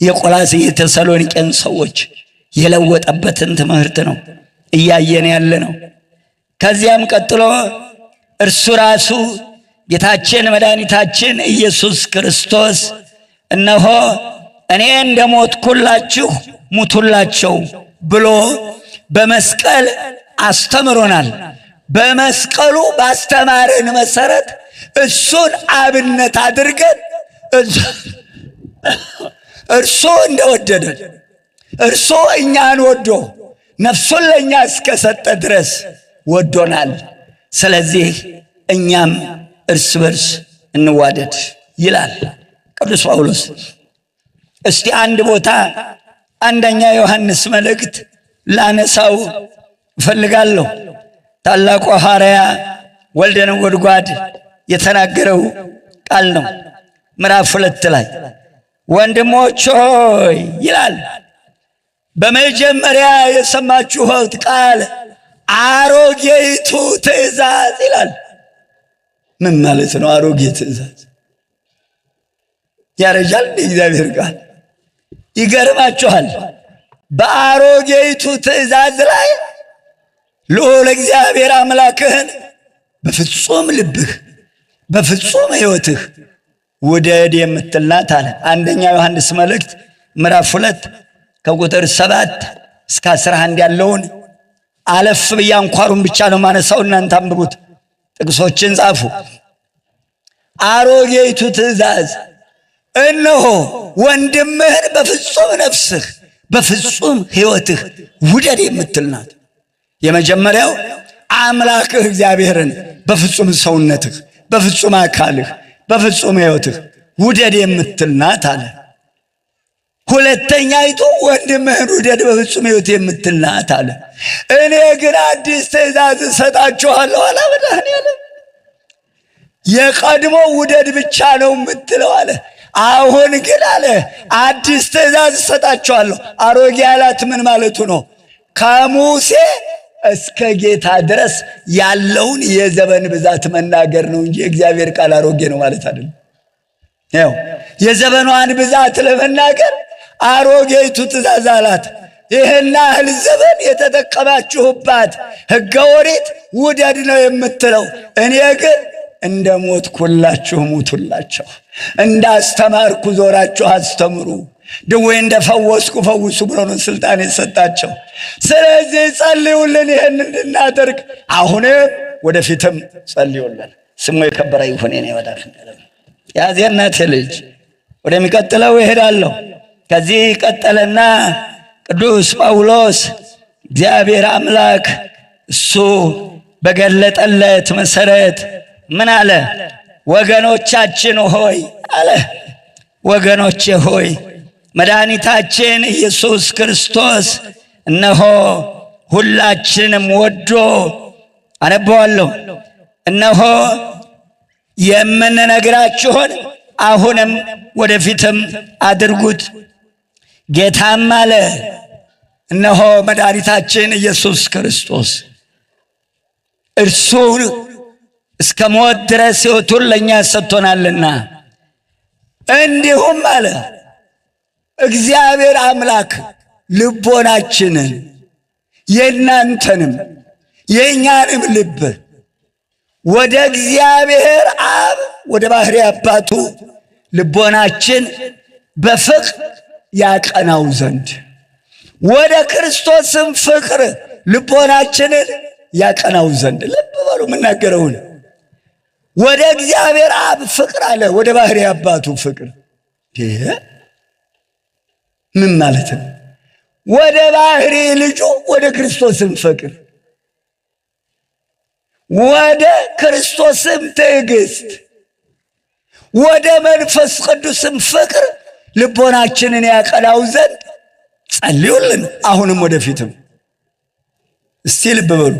የቆላስይስ የተሰሎንቄን ሰዎች የለወጠበትን ትምህርት ነው እያየን ያለ ነው። ከዚያም ቀጥሎ እርሱ ራሱ ጌታችን መድኃኒታችን ኢየሱስ ክርስቶስ እነሆ እኔ እንደሞትኩላችሁ ሙቱላቸው ብሎ በመስቀል አስተምሮናል። በመስቀሉ ባስተማረን መሰረት እሱን አብነት አድርገን እርሱ እንደወደደን እርሱ እኛን ወዶ ነፍሱን ለእኛ እስከሰጠ ድረስ ወዶናል። ስለዚህ እኛም እርስ በርስ እንዋደድ ይላል ቅዱስ ጳውሎስ። እስቲ አንድ ቦታ አንደኛ ዮሐንስ መልእክት ላነሳው እፈልጋለሁ። ታላቁ ሐዋርያ ወልደ ነጎድጓድ የተናገረው ቃል ነው። ምዕራፍ 2 ላይ ወንድሞች ሆይ ይላል፣ በመጀመሪያ የሰማችሁት ቃል አሮጌይቱ ትእዛዝ ይላል። ምን ማለት ነው አሮጌ ትእዛዝ? ያረጃል እግዚአብሔር ቃል። ይገርማችኋል፣ በአሮጌይቱ ትእዛዝ ላይ ልዑል እግዚአብሔር አምላክህን በፍጹም ልብህ በፍጹም ሕይወትህ ውደድ የምትል ናት አለ። አንደኛ ዮሐንስ መልእክት ምዕራፍ 2 ከቁጥር 7 እስከ 11 ያለውን አለፍ ብዬ አንኳሩን ብቻ ነው ማነሳው፣ እናንተ አንብቡት፣ ጥቅሶችን ጻፉ። አሮጌይቱ ትእዛዝ እነሆ ወንድምህን በፍጹም ነፍስህ በፍጹም ሕይወትህ ውደድ የምትል ናት። የመጀመሪያው አምላክህ እግዚአብሔርን በፍጹም ሰውነትህ በፍጹም አካልህ በፍጹም ሕይወትህ ውደድ የምትል ናት አለ። ሁለተኛይቱ ወንድምህን ውደድ በፍጹም ሕይወት የምትል ናት አለ። እኔ ግን አዲስ ትእዛዝ እሰጣችኋለሁ አለ መድኃኔዓለም። የቀድሞ ውደድ ብቻ ነው የምትለው አለ። አሁን ግን አለ አዲስ ትእዛዝ እሰጣችኋለሁ። አሮጌ ያላት ምን ማለቱ ነው? ከሙሴ እስከ ጌታ ድረስ ያለውን የዘመን ብዛት መናገር ነው እንጂ እግዚአብሔር ቃል አሮጌ ነው ማለት አይደለም። ያው የዘመኗን ብዛት ለመናገር አሮጌይቱ ትእዛዝ አላት። ይህን ያህል ዘመን የተጠቀማችሁባት ሕገ ኦሪት ውደድ ነው የምትለው። እኔ ግን እንደ ሞትኩላችሁ ሙቱላቸው፣ እንዳስተማርኩ ዞራችሁ አስተምሩ፣ ድዌ እንደፈወስኩ ፈውሱ ብሎ ነው ስልጣን የሰጣቸው። ስለዚህ ጸልዩልን ይህን እንድናደርግ፣ አሁንም ወደፊትም ጸልዩልን። ስሙ የከበረ ይሁን። እኔ ወዳፍ ያዜናት ልጅ ወደሚቀጥለው ይሄዳለሁ። ከዚህ ቀጠለና ቅዱስ ጳውሎስ እግዚአብሔር አምላክ እሱ በገለጠለት መሰረት ምን አለ? ወገኖቻችን ሆይ አለ፣ ወገኖቼ ሆይ መድኃኒታችን ኢየሱስ ክርስቶስ እነሆ ሁላችንም ወዶ አነበዋለሁ። እነሆ የምንነግራችሁን አሁንም ወደፊትም አድርጉት። ጌታም አለ እነሆ መድኃኒታችን ኢየሱስ ክርስቶስ እርሱ እስከ ሞት ድረስ ሕይወቱን ለእኛ ሰጥቶናልና፣ እንዲሁም አለ እግዚአብሔር አምላክ ልቦናችንን የእናንተንም የእኛንም ልብ ወደ እግዚአብሔር አብ ወደ ባሕሪ አባቱ ልቦናችን በፍቅር ያቀናው ዘንድ ወደ ክርስቶስም ፍቅር ልቦናችንን ያቀናው ዘንድ። ልብ በሉ የምናገረውን። ወደ እግዚአብሔር አብ ፍቅር አለ፣ ወደ ባሕሪ አባቱ ፍቅር። ምን ማለት ነው? ወደ ባሕሪ ልጁ ወደ ክርስቶስም ፍቅር፣ ወደ ክርስቶስም ትዕግስት፣ ወደ መንፈስ ቅዱስም ፍቅር ልቦናችንን ያቀናው ዘንድ ጸልዩልን አሁንም ወደፊትም። እስቲ ልብ በሉ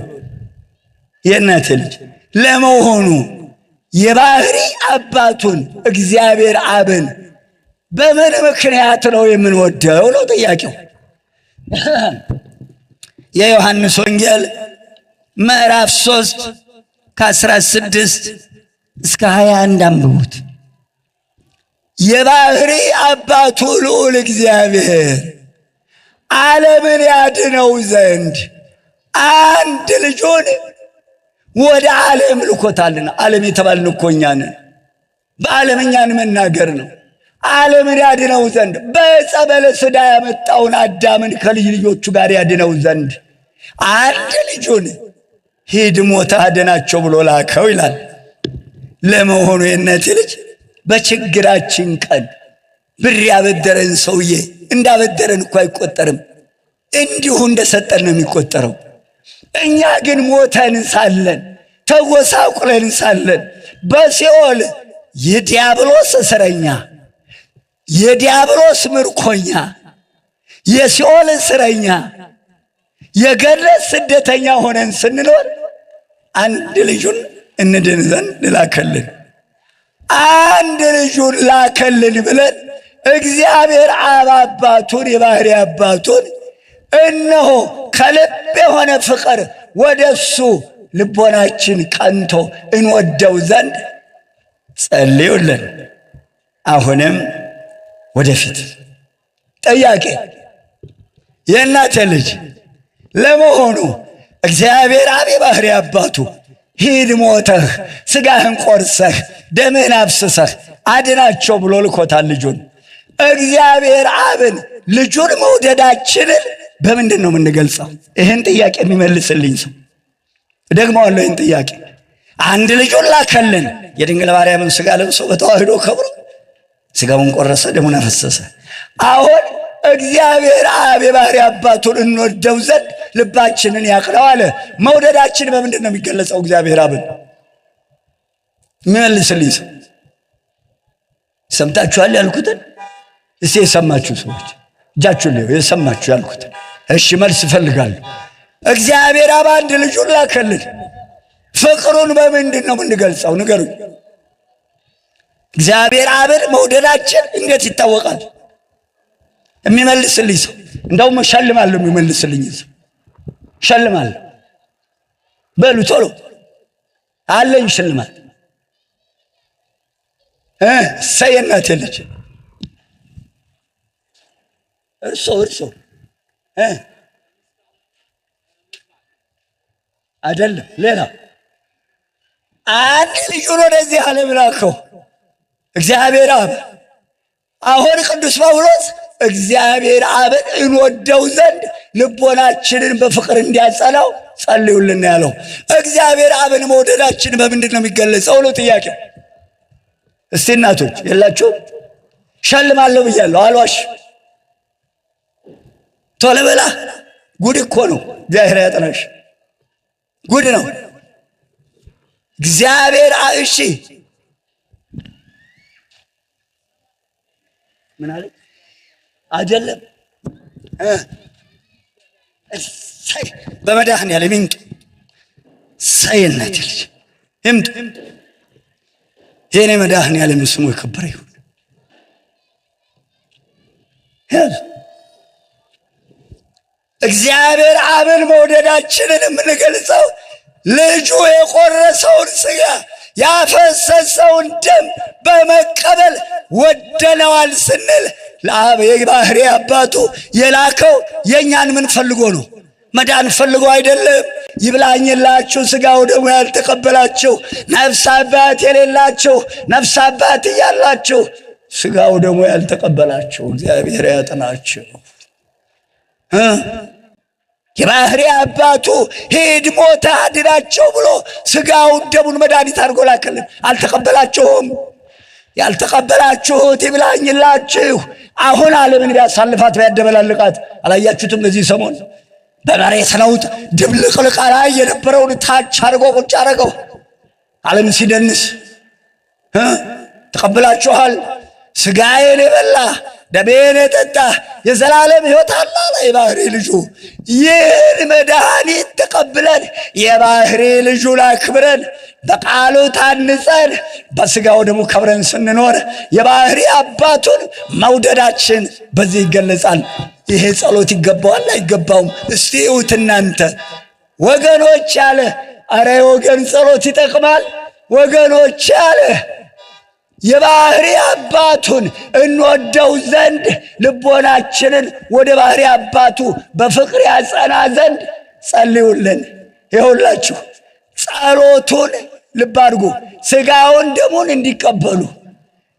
የእናቴ ልጅ። ለመሆኑ የባሕሪ አባቱን እግዚአብሔር አብን በምን ምክንያት ነው የምንወደው ነው ጥያቄው። የዮሐንስ ወንጌል ምዕራፍ 3 ከ16 እስከ 21 አንብቡት። የባሕሪ አባቱ ልዑል እግዚአብሔር ዓለምን ያድነው ዘንድ አንድ ልጁን ወደ ዓለም ልኮታልና። ዓለም የተባልን እኮ እኛ ነን። በዓለም እኛን መናገር ነው። ዓለምን ያድነው ዘንድ በዕፀ በለስ ዕዳ ያመጣውን አዳምን ከልጅ ልጆቹ ጋር ያድነው ዘንድ አንድ ልጁን ሂድ ሞተ አድናቸው ብሎ ላከው ይላል። ለመሆኑ የእናቴ ልጅ በችግራችን ቀን ብር ያበደረን ሰውዬ እንዳበደረን እኮ አይቆጠርም፣ እንዲሁ እንደሰጠን ነው የሚቆጠረው። እኛ ግን ሞተን ሳለን ተጎሳቁለን ሳለን በሲኦል የዲያብሎስ እስረኛ የዲያብሎስ ምርኮኛ የሲኦል እስረኛ የገነት ስደተኛ ሆነን ስንኖር አንድ ልጁን እንድን ዘንድ ላከልን። አንድ ልጁን ላከልን ብለን እግዚአብሔር አብ አባቱን የባህሪ አባቱን እነሆ ከልብ የሆነ ፍቅር ወደሱ ልቦናችን ቀንቶ እንወደው ዘንድ ጸልዩልን። አሁንም ወደፊት ጥያቄ የእናቴ ልጅ ለመሆኑ እግዚአብሔር አብ የባህሪ አባቱ ሂድ ሞተህ ሥጋህን ቆርሰህ ደምህን አፍስሰህ አድናቸው ብሎ ልኮታል ልጁን። እግዚአብሔር አብን ልጁን መውደዳችንን በምንድን ነው የምንገልጸው? ይህን ጥያቄ የሚመልስልኝ ሰው ደግሞዋለሁ። ይህን ጥያቄ አንድ ልጁን ላከልን፣ የድንግል ማርያምን ሥጋ ለብሶ በተዋህዶ ከብሮ ሥጋውን ቆረሰ ደሙን አፈሰሰ። አሁን እግዚአብሔር አብ የባህሪ አባቱን እንወደው ዘንድ ልባችንን ያቅናው አለ። መውደዳችን በምንድን ነው የሚገለጸው? እግዚአብሔር አብን የሚመልስልኝ ሰው ሰምታችኋል ያልኩትን? እስቲ የሰማችሁ ሰዎች እጃችሁን ሊሆ የሰማችሁ ያልኩትን እሺ መልስ እፈልጋለሁ። እግዚአብሔር አብ አንድ ልጁን ላከልን። ፍቅሩን በምንድን ነው የምንገልጸው? ንገሩኝ። እግዚአብሔር አብን መውደዳችን እንዴት ይታወቃል? የሚመልስልኝ ሰው እንደውም እሸልማለሁ። የሚመልስልኝ ሰው እሸልማለሁ። በሉ ቶሎ አለኝ ሽልማት። እሰይ የእናቴ ልጅ እርሶ አይደለም ሌላ አንድ ልጁን ወደዚህ ዓለም ላከው እግዚአብሔር አብ። አሁን ቅዱስ ጳውሎስ እግዚአብሔር አብን እንወደው ዘንድ ልቦናችንን በፍቅር እንዲያጸናው ጸልዩልን ያለው። እግዚአብሔር አብን መውደዳችን በምንድን ነው የሚገለጸው ነው ጥያቄው። እስቲ እናቶች የላችሁም? ሸልማለሁ ብያለሁ አልዋሽ። ቶሎ በላ። ጉድ እኮ ነው። እግዚአብሔር ያጠናሽ። ጉድ ነው እግዚአብሔር። እሺ ምን አለ? አይደለም እሰይ በመድኃኒዓለም ይምጡ። እሰይ እናቴ ልጅ ይምጡ። የኔ መድኃኒዓለም ስሙ የከበረ ይሁን። እግዚአብሔር አብን መውደዳችንን የምንገልጸው ልጁ የቆረሰውን ሥጋ ያፈሰሰውን ደም በመቀበል ወደነዋል ስንል ለአብ የባህሪ አባቱ የላከው የእኛን ምን ፈልጎ ነው? መዳን ፈልጎ አይደለም። ይብላኝላችሁ ሥጋው ደሙ ያልተቀበላችሁ ነፍስ አባት የሌላችሁ ነፍስ አባት እያላችሁ ሥጋው ደሙ ያልተቀበላችሁ እግዚአብሔር ያጠናችሁ። የባህሪ አባቱ ሂድ ሞተ አድናቸው ብሎ ሥጋውን ደሙን መድኃኒት አድርጎ ላከልን። አልተቀበላችሁም። ያልተቀበላችሁት ይብላኝላችሁ። አሁን ዓለምን ቢያሳልፋት ቢያደበላልቃት አላያችሁትም? በዚህ ሰሞን በመሬት ነውጥ ድብልቅልቃ ላይ የነበረውን ታች አድርጎ ቁጭ አድርገው ዓለም ሲደንስ ተቀብላችኋል። ሥጋዬን የበላ ደሜን የጠጣ የዘላለም ሕይወት አለ አለ የባህሪ ልጁ። ይህን መድኃኒት ተቀብለን የባህሪ ልጁን አክብረን በቃሉ ታንጸን በሥጋው ደሙ ከብረን ስንኖር የባህሪ አባቱን መውደዳችን በዚህ ይገለጻል። ይሄ ጸሎት ይገባዋል አይገባውም? እስቲ እዩት እናንተ ወገኖች አለ። አረ ወገን ጸሎት ይጠቅማል ወገኖች አለ። የባህሪ አባቱን እንወደው ዘንድ ልቦናችንን ወደ ባህሪ አባቱ በፍቅር ያጸና ዘንድ ጸልዩልን። ይሁላችሁ ጸሎቱን ልብ አድርጉ፣ ሥጋውን ደሙን እንዲቀበሉ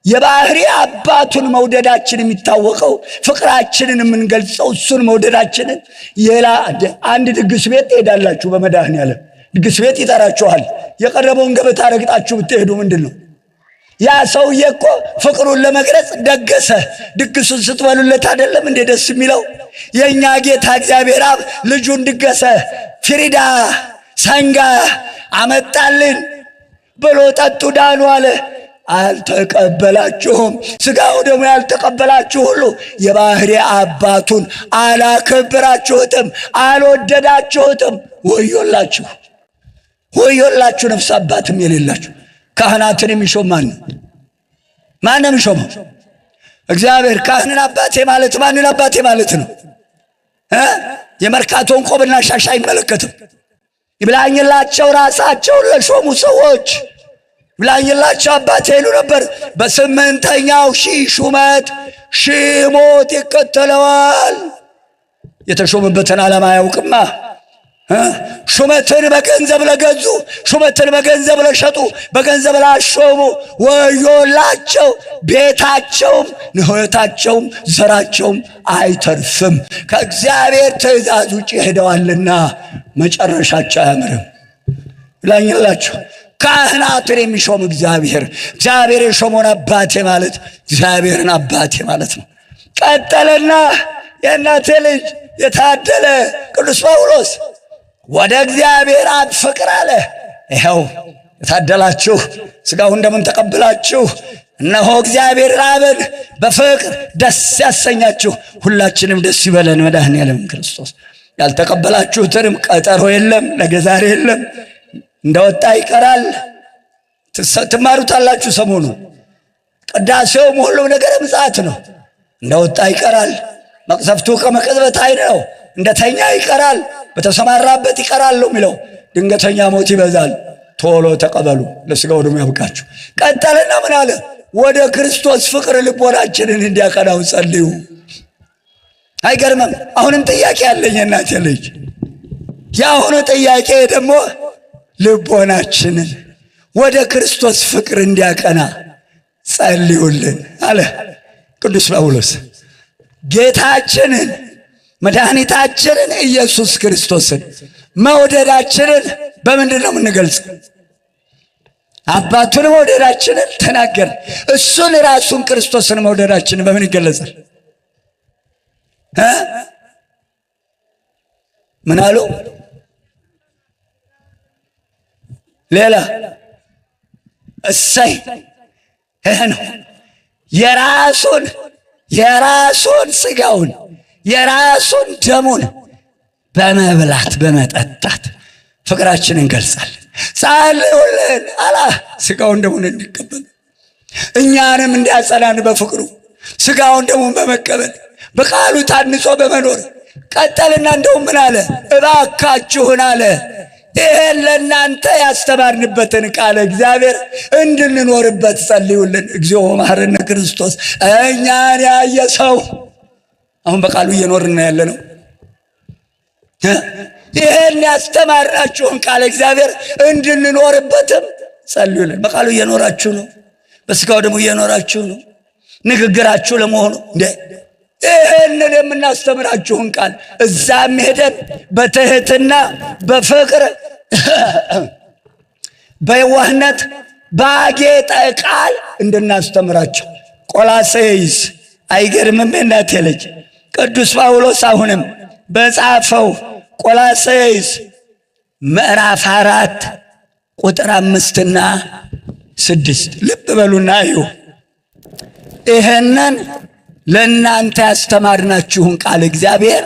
የባህሪ አባቱን መውደዳችን የሚታወቀው ፍቅራችንን የምንገልጸው እሱን መውደዳችንን። አንድ ድግስ ቤት ትሄዳላችሁ፣ በመድኃኔዓለም ድግስ ቤት ይጠራችኋል። የቀረበውን ገበታ ረግጣችሁ ብትሄዱ ምንድን ነው? ያ ሰውዬ እኮ ፍቅሩን ለመግለጽ ደገሰ። ድግሱን ስትበሉለት አይደለም እንዴ ደስ የሚለው? የእኛ ጌታ እግዚአብሔር አብ ልጁን ድገሰ፣ ፍሪዳ ሰንጋ አመጣልን ብሎ ጠጡ ዳኑ አለ። አልተቀበላችሁም። ሥጋው ደግሞ ያልተቀበላችሁ ሁሉ የባህሪ አባቱን አላከበራችሁትም፣ አልወደዳችሁትም። ወዮላችሁ፣ ወዮላችሁ ነፍስ አባትም የሌላችሁ። ካህናትን የሚሾም ማን ነው? ማን ነው የሚሾመው? እግዚአብሔር። ካህንን አባቴ ማለት ማንን አባቴ ማለት ነው? የመርካቶን ቆብና ሻሽ አይመለከትም። ይብላኝላቸው ራሳቸውን ለሾሙ ሰዎች ይብላኝላቸው አባቴ ይሉ ነበር። በ8ኛው ሺህ ሹመት ሺህ ሞት ይከተለዋል። የተሾመበትን ዓላማ አያውቅማ። ሹመትን በገንዘብ ለገዙ፣ ሹመትን በገንዘብ ለሸጡ፣ በገንዘብ ላሾሙ ወዮላቸው። ቤታቸውም ሕይወታቸውም ዘራቸውም አይተርፍም። ከእግዚአብሔር ትእዛዝ ውጭ ሄደዋልና መጨረሻቸው አያምርም። ይላኝላችሁ ካህናትን የሚሾም እግዚአብሔር፣ እግዚአብሔር የሾመውን አባቴ ማለት እግዚአብሔርን አባቴ ማለት ነው። ቀጠለና የእናቴ ልጅ የታደለ ቅዱስ ጳውሎስ ወደ እግዚአብሔር አብ ፍቅር አለ። ይኸው የታደላችሁ ሥጋውን ደሙን ተቀብላችሁ እነሆ እግዚአብሔር አብን በፍቅር ደስ ያሰኛችሁ። ሁላችንም ደስ ይበለን መድኃኔዓለም ክርስቶስ። ያልተቀበላችሁትንም ቀጠሮ የለም፣ ነገ ዛሬ የለም፣ እንደወጣ ይቀራል። ትማሩታላችሁ። ሰሞኑ ቅዳሴውም ሁሉም ነገር ምጽአት ነው። እንደወጣ ይቀራል። መቅሰፍቱ ከመቅጽበት ዓይን ነው። እንደተኛ ይቀራል፣ በተሰማራበት ይቀራል ነው የሚለው። ድንገተኛ ሞት ይበዛል። ቶሎ ተቀበሉ፣ ለሥጋው ደሙ ያብቃችሁ። ቀጠልና ምን አለ? ወደ ክርስቶስ ፍቅር ልቦናችንን እንዲያቀናው ጸልዩ። አይገርምም? አሁንም ጥያቄ ያለኝ እናቴ ልጅ፣ የአሁኑ ጥያቄ ደግሞ ልቦናችንን ወደ ክርስቶስ ፍቅር እንዲያቀና ጸልዩልን አለ ቅዱስ ጳውሎስ። ጌታችንን መድኃኒታችንን ኢየሱስ ክርስቶስን መውደዳችንን በምንድን ነው የምንገልጸው? አባቱን መውደዳችንን ተናገር። እሱን ራሱን ክርስቶስን መውደዳችንን በምን ይገለጻል? ምን አሉ? ሌላ እሰይ ይህ ነው። የራሱን ሥጋውን የራሱን ደሙን በመብላት በመጠጣት ፍቅራችንን እንገልጻለን። ጸልዩልን አላ ሥጋውን ደሙን እንዲቀበል እኛንም እንዲያጸናን በፍቅሩ ሥጋውን ደሙን በመቀበል በቃሉ ታንጾ በመኖር ቀጠልና እንደውም ምን አለ? እባካችሁን አለ ይሄን ለእናንተ ያስተማርንበትን ቃለ እግዚአብሔር እንድንኖርበት ጸልዩልን። እግዚኦ መሐረነ ክርስቶስ። እኛን ያየ ሰው አሁን በቃሉ እየኖርን ያለ ነው። ይሄን ያስተማርናችሁን ቃለ እግዚአብሔር እንድንኖርበትም ጸልዩልን። በቃሉ እየኖራችሁ ነው፣ በሥጋው ደግሞ እየኖራችሁ ነው። ንግግራችሁ ለመሆኑ እንዴ ይሄንን የምናስተምራችሁን ቃል እዛም ሄደን በትህትና በፍቅር በየዋህነት ባጌጠ ቃል እንድናስተምራቸው ቆላስይስ። አይገርምም? እናቴ ልጅ ቅዱስ ጳውሎስ አሁንም በጻፈው ቆላስይስ ምዕራፍ 4 ቁጥር 5 እና 6 ልብ በሉና እዩ። ይሄንን ለእናንተ ያስተማርናችሁን ቃል እግዚአብሔር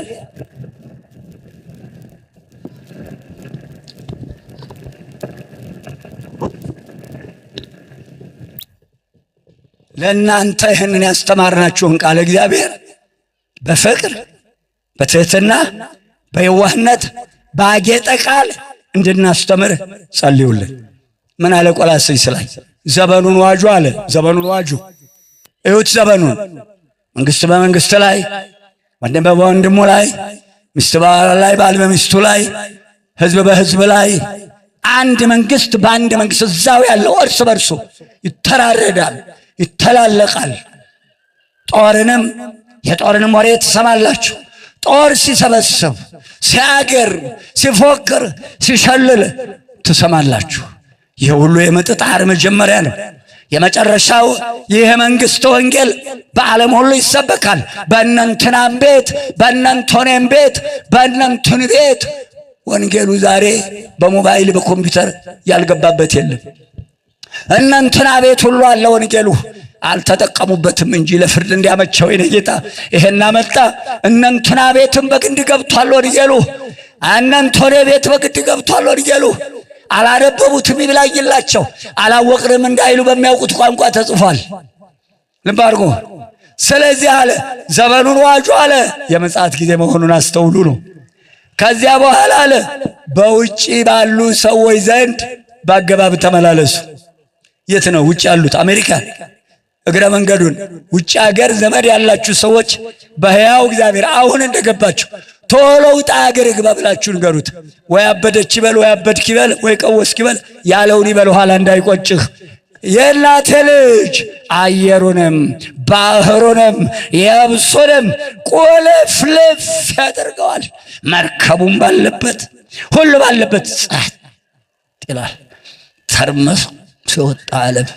ለእናንተ ይህንን ያስተማርናችሁን ቃል እግዚአብሔር በፍቅር በትህትና በየዋህነት ባጌጠ ቃል እንድናስተምር ጸልዩልን። ምን አለ ቆላስይስ ላይ? ዘመኑን ዋጁ አለ። ዘመኑን ዋጁ። እዩት ዘመኑን። መንግሥት በመንግሥት ላይ፣ ወንድም በወንድሙ ላይ፣ ሚስት በባል ላይ፣ ባል በሚስቱ ላይ፣ ሕዝብ በሕዝብ ላይ አንድ መንግስት በአንድ መንግስት እዛው ያለው እርስ በርሱ ይተራረዳል፣ ይተላለቃል። የጦርንም ወሬ ትሰማላችሁ። ጦር ሲሰበስብ፣ ሲያገር፣ ሲፎክር፣ ሲሸልል ትሰማላችሁ። ይህ ሁሉ የምጥጣር መጀመሪያ ነው። የመጨረሻው ይህ መንግስት ወንጌል በዓለም ሁሉ ይሰበካል። በእነንትናም ቤት፣ በእነንቶኔም ቤት፣ በእነንትን ቤት ወንጌሉ ዛሬ በሞባይል በኮምፒውተር ያልገባበት የለም። እነንትና ቤት ሁሉ አለ ወንጌሉ። አልተጠቀሙበትም እንጂ ለፍርድ እንዲያመቸው የኔ ጌታ ይሄን አመጣ። እነንትና ቤትም በግድ ገብቷል ወንጌሉ። እነንቶኔ ቤት በግድ ገብቷል ወንጌሉ። አላነበቡትም ይብላኝላቸው፣ አላወቅንም እንዳይሉ በሚያውቁት ቋንቋ ተጽፏል። ልብ አድርጎ። ስለዚህ አለ ዘመኑን ዋጁ አለ። የምጽአት ጊዜ መሆኑን አስተውሉ ነው። ከዚያ በኋላ አለ በውጪ ባሉ ሰዎች ዘንድ በአገባብ ተመላለሱ። የት ነው ውጪ ያሉት? አሜሪካ። እግረ መንገዱን ውጪ ሀገር ዘመድ ያላችሁ ሰዎች በሕያው እግዚአብሔር አሁን እንደገባችሁ ቶሎ ውጣ ሀገር ግባ ብላችሁ ንገሩት። ወይ አበደች ይበል፣ ወይ አበድክ ይበል፣ ወይ ቀወስክ ይበል፣ ያለውን ይበል፣ ኋላ እንዳይቆጭህ። የእናቴ ልጅ አየሩንም ባህሩንም የብሱንም ቁልፍልፍ ያደርገዋል። መርከቡም ባለበት ሁሉ ባለበት ጸጥ ይላል። ተርመስ ሲወጣ ዓለም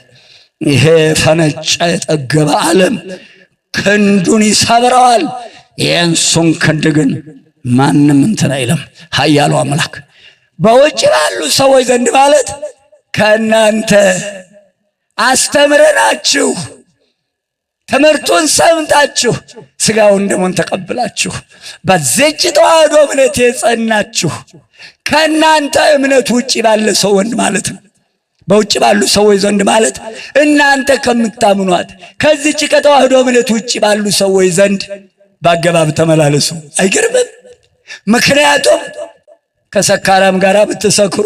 ይሄ ፈነጨ የጠገበ ዓለም ክንዱን ይሰብረዋል። የእንሱን ክንድ ግን ማንም እንትን አይለም። ኃያሉ አምላክ በውጭ ባሉ ሰዎች ዘንድ ማለት ከእናንተ አስተምረናችሁ ትምህርቱን ሰምታችሁ ሥጋውን ደሙን ተቀብላችሁ በዚህች ተዋህዶ እምነት የጸናችሁ ከእናንተ እምነት ውጭ ባለ ሰው ወንድ ማለት ነው። በውጭ ባሉ ሰዎች ዘንድ ማለት እናንተ ከምታምኗት ከዚህች ከተዋህዶ እምነት ውጭ ባሉ ሰዎች ዘንድ በአገባብ ተመላለሱ። አይገርምም? ምክንያቱም ከሰካራም ጋር ብትሰክሩ፣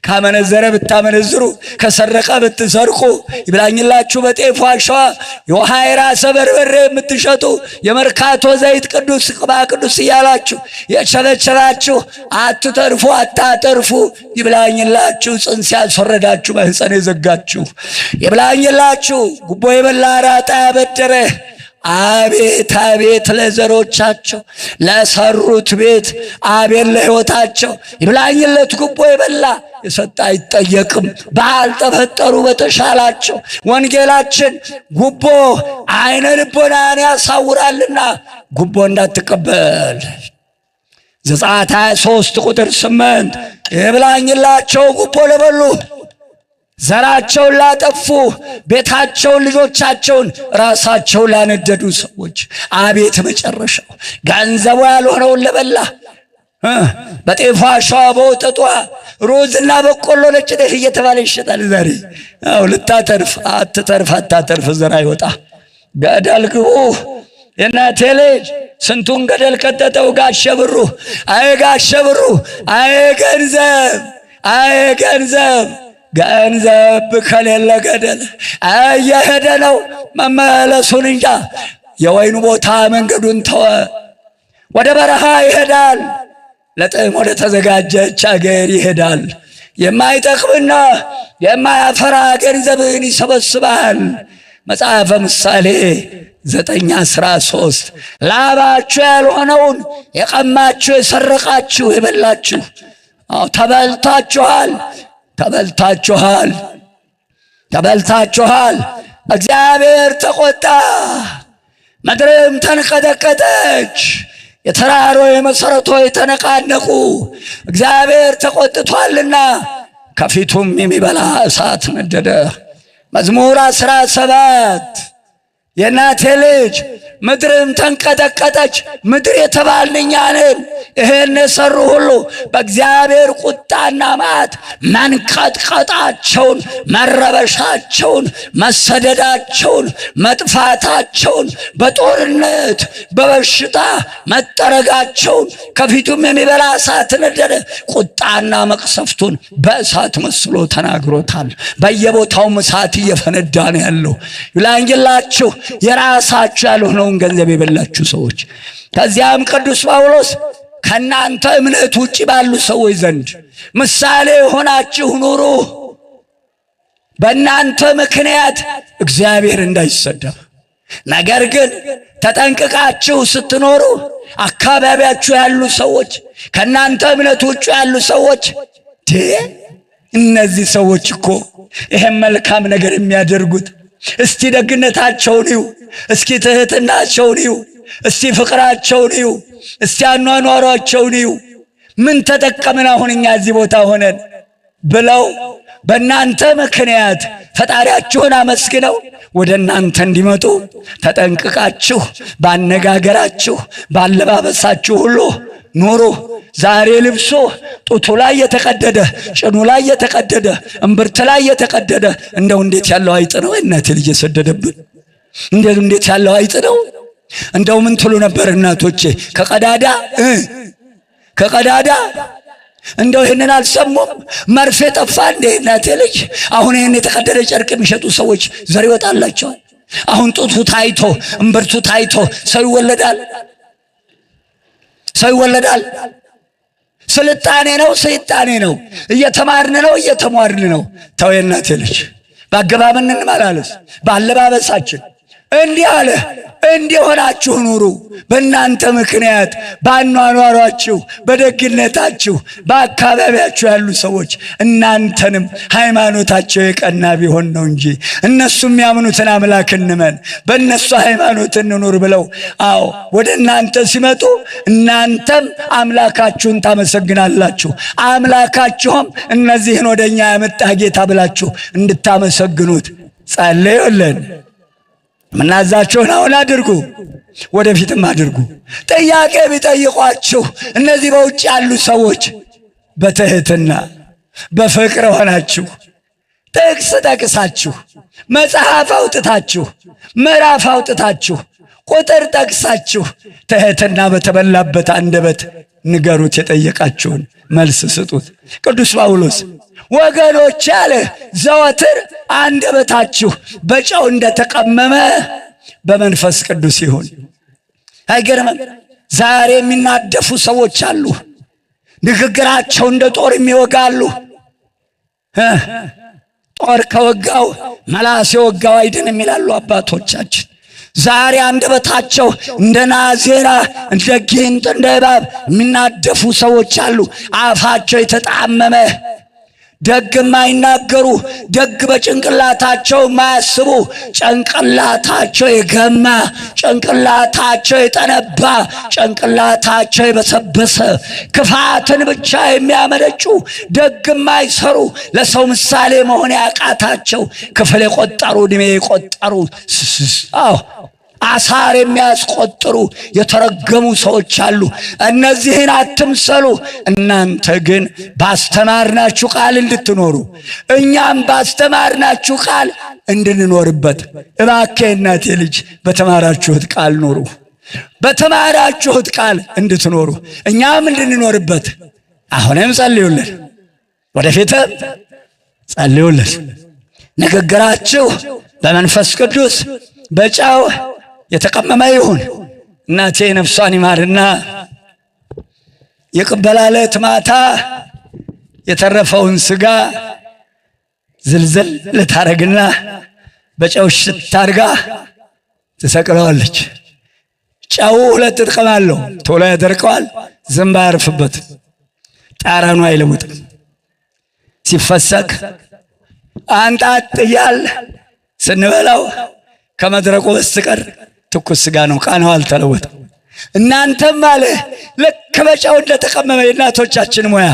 ካመነዘረ ብታመነዝሩ፣ ከሰረቀ ብትሰርቁ፣ ይብላኝላችሁ በጤፍ ዋሻ የውሃ የራሰ በርበሬ የምትሸጡ የመርካቶ ዘይት ቅዱስ ቅባ ቅዱስ እያላችሁ የቸበቸባችሁ አትተርፉ፣ አታተርፉ። ይብላኝላችሁ ጽንስ ያስወረዳችሁ ማኅፀን የዘጋችሁ፣ ይብላኝላችሁ ጉቦ የበላ አራጣ ያበደረ አቤት አቤት ለዘሮቻቸው ለሰሩት ቤት አቤት ለሕይወታቸው። ይብላኝለት ጉቦ የበላ የሰጠ አይጠየቅም። ባልተፈጠሩ በተሻላቸው ወንጌላችን ጉቦ አይነ ልቦናን ያሳውራልና ጉቦ እንዳትቀበል። ዘጸአት 23 ቁጥር 8 ይብላኝላቸው ጉቦ ለበሉ፣ ዘራቸውን ላጠፉ፣ ቤታቸውን ልጆቻቸውን ራሳቸውን ላነደዱ ሰዎች አቤት መጨረሻው። ገንዘቡ ያልሆነውን ለበላ በጤፍ ዋሻዋ በወጠጧ ሩዝና በቆሎ ነጭ ጤፍ እየተባለ ይሸጣል ዛሬ። ልታተርፍ አታተርፍ ዘር አይወጣ። ገደል ግቡ የእናቴ ልጅ። ስንቱን ገደል ከተተው ጋሸ ብሩ። አይ ጋሸ ብሩ፣ አይ ገንዘብ፣ አይ ገንዘብ ገንዘብ ከሌለ ገደል እየሄደ ነው መመለሱን እንጃ። የወይኑ ቦታ መንገዱን ተወ፣ ወደ በረሃ ይሄዳል። ለጥም ወደ ተዘጋጀች አገር ይሄዳል። የማይጠቅምና የማያፈራ ገንዘብን ይሰበስባል። መጽሐፈ ምሳሌ 9:13 ላባችሁ ያልሆነውን የቀማችሁ የሰረቃችሁ የበላችሁ ተበልታችኋል፣ ተበልታችኋል፣ ተበልታችኋል። እግዚአብሔር ተቆጣ፣ ምድርም ተንቀጠቀጠች፣ የተራሮች መሠረቶች ተነቃነቁ። እግዚአብሔር ተቆጥቷልና ከፊቱም የሚበላ እሳት ነደደ። መዝሙር 17 የእናቴ ልጅ ምድርም ተንቀጠቀጠች። ምድር የተባልን እኛ ነን። ይሄን የሰሩ ሁሉ በእግዚአብሔር ቁጣና መዓት መንቀጥቀጣቸውን፣ መረበሻቸውን፣ መሰደዳቸውን፣ መጥፋታቸውን፣ በጦርነት በበሽታ መጠረጋቸውን ከፊቱም የሚበላ እሳት ነደደ። ቁጣና መቅሰፍቱን በእሳት መስሎ ተናግሮታል። በየቦታውም እሳት እየፈነዳ ነው ያለው። ይላንጅላችሁ የራሳችሁ ያልሆነውን ገንዘብ የበላችሁ ሰዎች። ከዚያም ቅዱስ ጳውሎስ ከናንተ እምነት ውጪ ባሉ ሰዎች ዘንድ ምሳሌ ሆናችሁ ኑሩ። በእናንተ ምክንያት እግዚአብሔር እንዳይሰደብ። ነገር ግን ተጠንቅቃችሁ ስትኖሩ አካባቢያችሁ ያሉ ሰዎች፣ ከናንተ እምነት ውጪ ያሉ ሰዎች እነዚህ ሰዎች እኮ ይሄን መልካም ነገር የሚያደርጉት እስቲ ደግነታቸውን ይዩ፣ እስኪ ትህትናቸውን ይዩ፣ እስቲ ፍቅራቸውን ይዩ፣ እስቲ አኗኗራቸውን ይዩ፣ ምን ተጠቀምን አሁን እኛ እዚህ ቦታ ሆነን ብለው በእናንተ ምክንያት ፈጣሪያችሁን አመስግነው ወደ እናንተ እንዲመጡ ተጠንቅቃችሁ ባነጋገራችሁ ባለባበሳችሁ ሁሉ ኑሩ። ዛሬ ልብሶ ጡቱ ላይ የተቀደደ፣ ጭኑ ላይ የተቀደደ፣ እምብርት ላይ የተቀደደ እንደው እንዴት ያለው አይጥ ነው እናቴ ልጅ የሰደደብን! እንዴት ያለው አይጥ ነው! እንደው ምን ትሉ ነበር እናቶቼ? ከቀዳዳ እንደው ይሄንን አልሰሙም? መርፌ ጠፋ እንዴ እናቴ ልጅ? አሁን ይሄን የተቀደደ ጨርቅ የሚሸጡ ሰዎች ዘር ይወጣላቸዋል። አሁን ጡቱ ታይቶ እምብርቱ ታይቶ ሰው ይወለዳል። ስልጣኔ ነው ሰይጣኔ ነው። እየተማርን ነው እየተሟርን ነው። ተው እናቴ ልጅ በአገባብ እንመላለስ። ባለባበሳችን እንዲህ አለ፣ እንዲህ ሆናችሁ ኑሩ። በእናንተ ምክንያት ባኗኗራችሁ በደግነታችሁ በአካባቢያችሁ ያሉ ሰዎች እናንተንም ሃይማኖታቸው የቀና ቢሆን ነው እንጂ እነሱ የሚያምኑትን አምላክ እንመን በእነሱ ሃይማኖት እንኑር ብለው ወደ እናንተ ሲመጡ እናንተም አምላካችሁን ታመሰግናላችሁ። አምላካችሁም እነዚህን ወደኛ ያመጣ ጌታ ብላችሁ እንድታመሰግኑት ጸልዩልን። ምናዛችሁን አሁን አድርጉ፣ ወደፊትም አድርጉ። ጥያቄ ቢጠይቋችሁ እነዚህ በውጭ ያሉ ሰዎች በትህትና በፍቅር ሆናችሁ ጥቅስ ጠቅሳችሁ መጽሐፍ አውጥታችሁ ምዕራፍ አውጥታችሁ ቁጥር ጠቅሳችሁ ትህትና በተበላበት አንደበት ንገሩት። የጠየቃችሁን መልስ ስጡት። ቅዱስ ጳውሎስ ወገኖች አለ ዘወትር አንደበታችሁ በጨው እንደተቀመመ በመንፈስ ቅዱስ ይሁን። አይገርምም? ዛሬ የሚናደፉ ሰዎች አሉ። ንግግራቸው እንደ ጦር የሚወጋሉ። ጦር ከወጋው መላስ የወጋው አይድንም ይላሉ አባቶቻችን። ዛሬ አንደበታቸው እንደ ናዜራ እንደ ጊንጥ እንደ እባብ የሚናደፉ ሰዎች አሉ። አፋቸው የተጣመመ ደግ የማይናገሩ፣ ደግ በጭንቅላታቸው የማያስቡ፣ ጭንቅላታቸው የገማ፣ ጭንቅላታቸው የጠነባ፣ ጭንቅላታቸው የበሰበሰ ክፋትን ብቻ የሚያመነጩ፣ ደግ የማይሰሩ፣ ለሰው ምሳሌ መሆን ያቃታቸው፣ ክፍል የቆጠሩ፣ ዕድሜ የቆጠሩ፣ አሳር የሚያስቆጥሩ የተረገሙ ሰዎች አሉ። እነዚህን አትምሰሉ። እናንተ ግን ባስተማርናችሁ ቃል እንድትኖሩ እኛም ባስተማርናችሁ ቃል እንድንኖርበት እባክህ እናቴ ልጅ በተማራችሁት ቃል ኑሩ። በተማራችሁት ቃል እንድትኖሩ እኛም እንድንኖርበት አሁንም ጸልዩልን፣ ወደፊትም ጸልዩልን። ንግግራችሁ በመንፈስ ቅዱስ በጨው የተቀመመ ይሁን። እናቴ ነፍሷን ይማርና የቅበላ ዕለት ማታ የተረፈውን ስጋ ዝልዝል ልታረግና በጨው ሽት አድርጋ ትሰቅለዋለች። ጨው ሁለት ጥቅም አለው። ቶሎ ያደርቀዋል፣ ዝንብ አያርፍበት፣ ጣራኑ አይለውጥም። ሲፈሰክ አንጣጥ እያል ስንበላው ከመድረቁ በስተቀር ትኩስ ስጋ ነው፣ ቃናው አልተለወጠም። እናንተም አለ ልክ በጨው እንደተቀመመ የእናቶቻችን ሙያ።